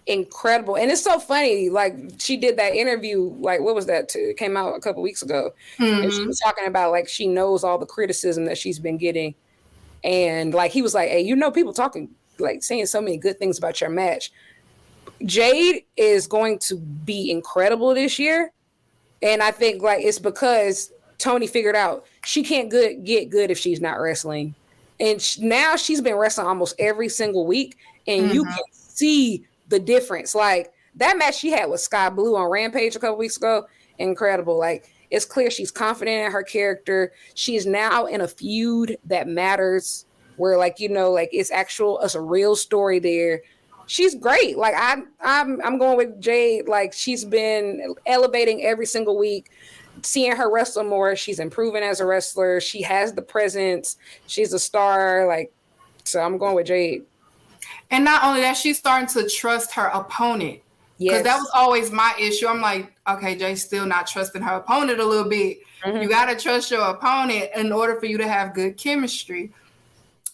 incredible, and it's so funny. Like she did that interview, like what was that? It came out a couple weeks ago, and she was talking about like she knows all the criticism that she's been getting, and like he was like, "Hey, you know, people talking like saying so many good things about your match." Jade is going to be incredible this year, and I think like it's because Tony figured out she can't get good if she's not wrestling, and now she's been wrestling almost every single week, and you can see the difference. Like that match she had with Sky Blue on Rampage a couple weeks ago, incredible. Like it's clear she's confident in her character. She's now in a feud that matters, where like, you know, like it's a real story there. She's great. Like I'm going with Jade. Like she's been elevating every single week, seeing her wrestle more. She's improving as a wrestler. She has the presence. She's a star. Like, so I'm going with Jade. And not only that, she's starting to trust her opponent. Because that was always my issue. I'm like, okay, Jay's still not trusting her opponent a little bit. You got to trust your opponent in order for you to have good chemistry.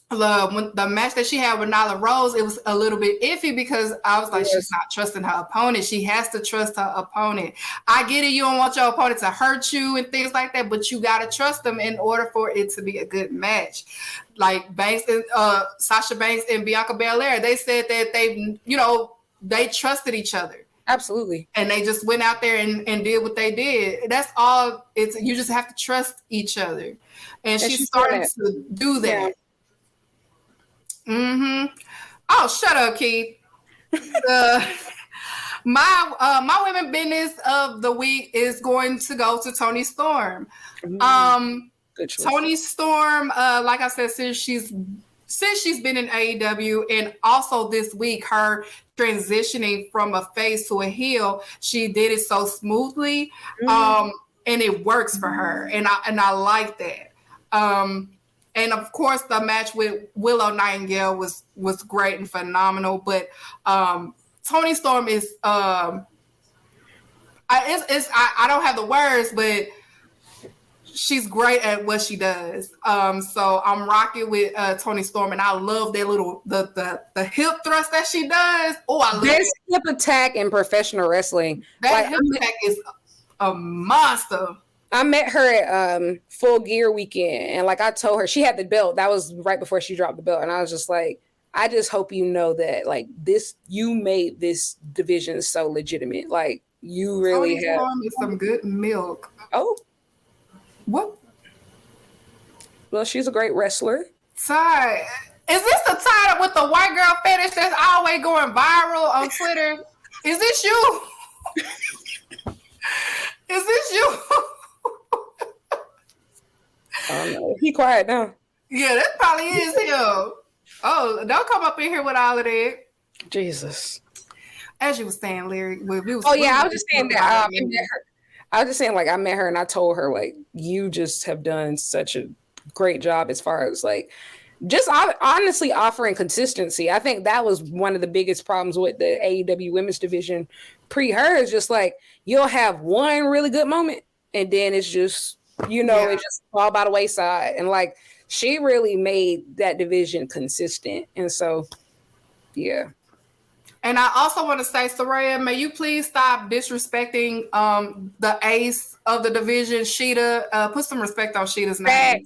When the match that she had with Nyla Rose, it was a little bit iffy because I was like, she's not trusting her opponent. She has to trust her opponent. I get it. You don't want your opponent to hurt you and things like that, but you got to trust them in order for it to be a good match. Like Banks and Sasha Banks and Bianca Belair, they said that they trusted each other. Absolutely. And they just went out there and did what they did. That's all. You just have to trust each other. And she's starting to do that. Yeah. Oh, shut up, Keith. My women business of the week is going to go to Toni Storm. Good choice. Toni Storm, like I said, since she's been in AEW, and also this week, her transitioning from a face to a heel, she did it so smoothly, and it works for her, and I like that. And of course, the match with Willow Nightingale was great and phenomenal. But Toni Storm is I don't have the words, but she's great at what she does. So I'm rocking with Toni Storm, and I love that little the hip thrust that she does. Oh, I love Best hip attack in professional wrestling. that hip attack is a monster. I met her at Full Gear weekend, and like I told her, she had the belt. That was right before she dropped the belt, and I was just like, I just hope you know that like this, you made this division so legitimate. Like you really Toni have Storm is some good milk. Oh, What? well, she's a great wrestler. Ty, is this the tie with the white girl fetish that's always going viral on Twitter? Is this you? Is this you? He quiet now. Yeah, that probably is him. Oh, don't come up in here with all of that. Jesus. As you were saying, Larry. I was just saying that I met her. I was just saying, like, I met her and I told her, like, you just have done such a great job as far as, like, just honestly offering consistency. I think that was one of the biggest problems with the AEW women's division pre her, is just like, you'll have one really good moment and then it's just, it just fall by the wayside. And, like, she really made that division consistent. And so, yeah. And I also want to say, Soraya, may you please stop disrespecting the ace of the division, Sheeta. Put some respect on Sheeta's name.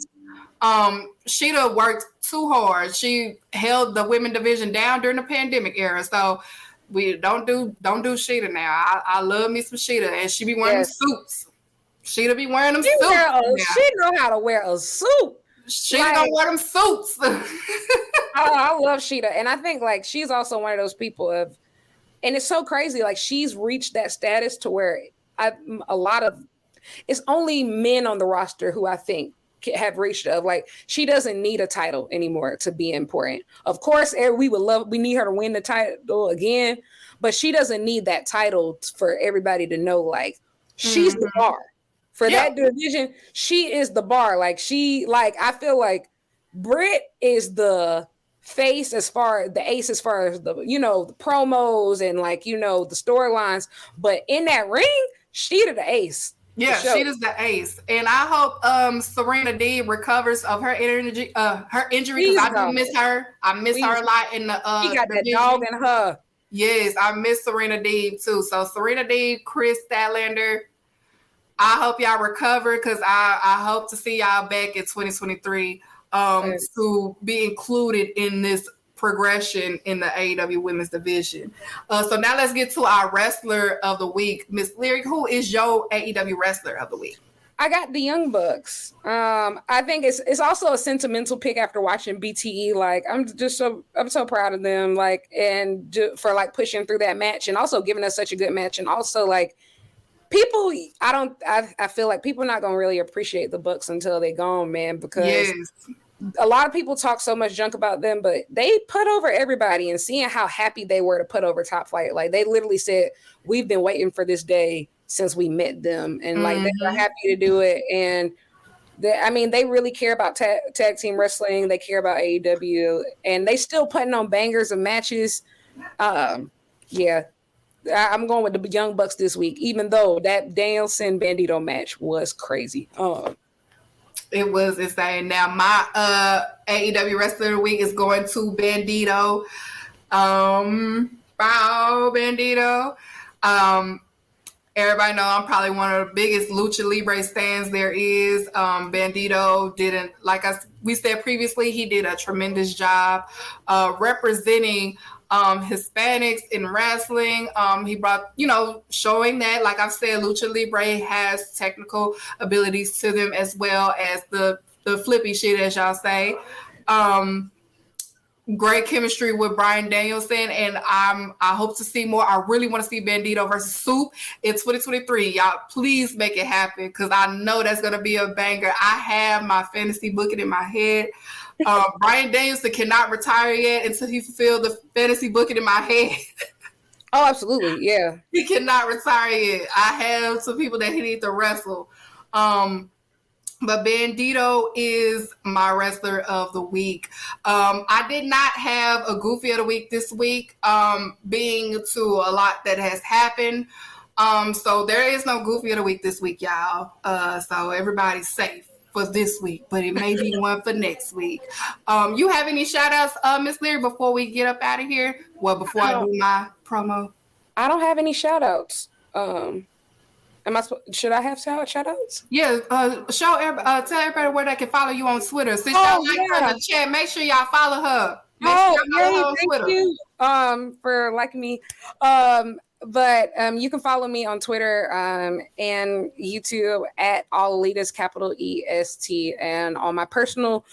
Sheeta worked too hard. She held the women division down during the pandemic era. So we don't do Sheeta now. I love me some Sheeta, and she be wearing them suits. Sheeta be wearing them suits. She know how to wear a suit. Sheeta don't wear them suits. I love Sheeta, and I think like she's also one of those people and it's so crazy. Like she's reached that status to where it's only men on the roster who I think have reached of like she doesn't need a title anymore to be important. Of course, we need her to win the title again, but she doesn't need that title for everybody to know like she's the bar for that division. She is the bar. Like I feel like Britt is the face as far as the ace as far as the the promos and like the storylines, but in that ring Sheeta the ace. Yeah, Sheeta's the ace, and I hope Serena Deeb recovers of her injury because I do miss her. I miss her a lot in the she got division. That dog in her. Yes, I miss Serena Deeb too. So Serena Deeb, Chris Statlander, I hope y'all recover because I hope to see y'all back in 2023 to be included in this progression in the AEW women's division. So now let's get to our wrestler of the week. Miss Lyric, who is your AEW wrestler of the week? I got the Young Bucks. I think it's also a sentimental pick after watching BTE. Like I'm so proud of them. Like for like pushing through that match and also giving us such a good match. And also like people, I feel like people are not gonna really appreciate the Bucks until they gone, man. Because a lot of people talk so much junk about them, but they put over everybody. And seeing how happy they were to put over Top Flight, like they literally said, "We've been waiting for this day since we met them," and like they were happy to do it. And they really care about tag team wrestling. They care about AEW, and they still putting on bangers of matches. I'm going with the Young Bucks this week, even though that Danielson Bandito match was crazy. It was insane. Now my AEW wrestler of the week is going to Bandito. Bandito. Everybody know I'm probably one of the biggest Lucha Libre fans there is. Bandito we said previously, he did a tremendous job representing Hispanics in wrestling. He brought, showing that, like I've said, Lucha Libre has technical abilities to them as well as the flippy shit, as y'all say. great chemistry with Bryan Danielson, and I hope to see more. I really want to see Bandito versus Soup in 2023. Y'all, please make it happen because I know that's gonna be a banger. I have my fantasy booking in my head. Bryan Danielson cannot retire yet until he fulfills the fantasy booking in my head. Oh, absolutely, yeah. He cannot retire yet. I have some people that he needs to wrestle. But Bandito is my wrestler of the week. I did not have a Goofy of the week this week, being to a lot that has happened. So there is no Goofy of the week this week, y'all. So everybody's safe for this week, but it may be one for next week. You have any shout outs, Miss Leary, before we get up out of here? Well, before I do my promo. I don't have any shout outs. Should I have shout outs? Yeah, tell everybody where they can follow you on Twitter. Since y'all like her in the chat, make sure y'all follow her. Thank you for liking me. But you can follow me on Twitter and YouTube at All Elitist, capital EST, and on my personal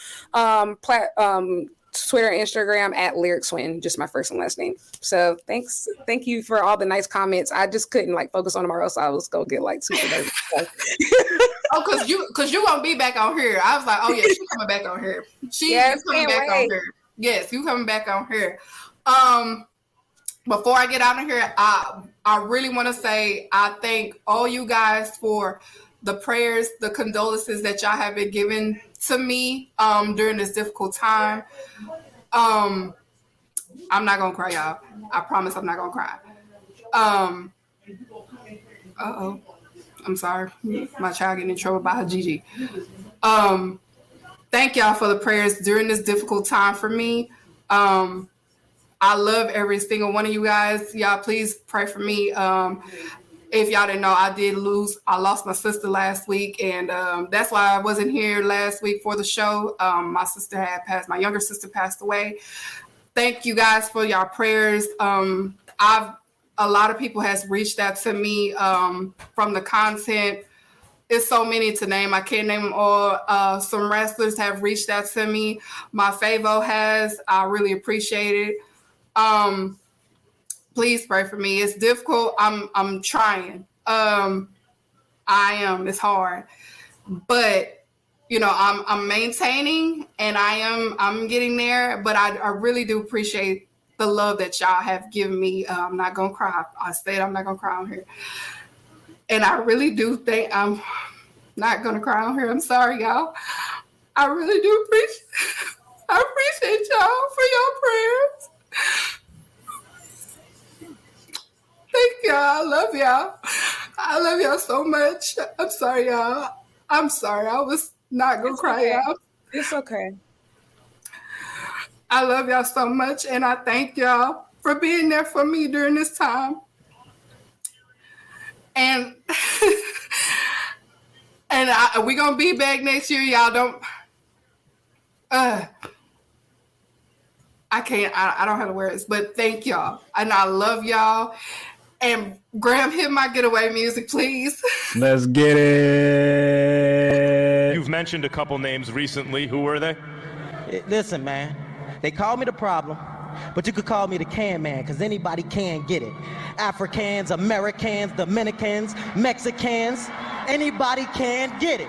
Twitter and Instagram at Lyric Swin, just my first and last name. So thank you for all the nice comments. I just couldn't focus on them, or else I was gonna get super nervous. Cause you gonna be back on here. I was like, oh yeah, she's coming back on here. She's coming back on here. Yes, you coming back on here. Before I get out of here, I really want to say I thank all you guys for the prayers, the condolences that y'all have been giving to me during this difficult time. I'm not gonna cry, y'all. I promise I'm not gonna cry. I'm sorry. My child getting in trouble by her Gigi. Thank y'all for the prayers during this difficult time for me. I love every single one of you guys. Y'all, please pray for me. If y'all didn't know, I lost my sister last week, and that's why I wasn't here last week for the show. My younger sister passed away. Thank you guys for your prayers. A lot of people has reached out to me from the content. It's so many to name. I can't name them all. Some wrestlers have reached out to me. My Favo has. I really appreciate it. Please pray for me. It's difficult. I'm trying. I am. It's hard, but I'm maintaining, and I'm getting there. But I really do appreciate the love that y'all have given me. I'm not gonna cry. I said I'm not gonna cry on here, and I really do think I'm not gonna cry on here. I'm sorry, y'all. I really do appreciate y'all for your prayers. Thank y'all. I love y'all. I love y'all so much. I'm sorry, y'all. I'm sorry. I was not gonna cry, y'all. It's okay. I love y'all so much, and I thank y'all for being there for me during this time. And we gonna be back next year. Y'all don't. I can't. I don't have the words, but thank y'all, and I love y'all. And Graham, hit my getaway music, please. Let's get it. You've mentioned a couple names recently. Who were they? Listen, man. They call me the problem, but you could call me the can man, because anybody can get it. Africans, Americans, Dominicans, Mexicans, anybody can get it.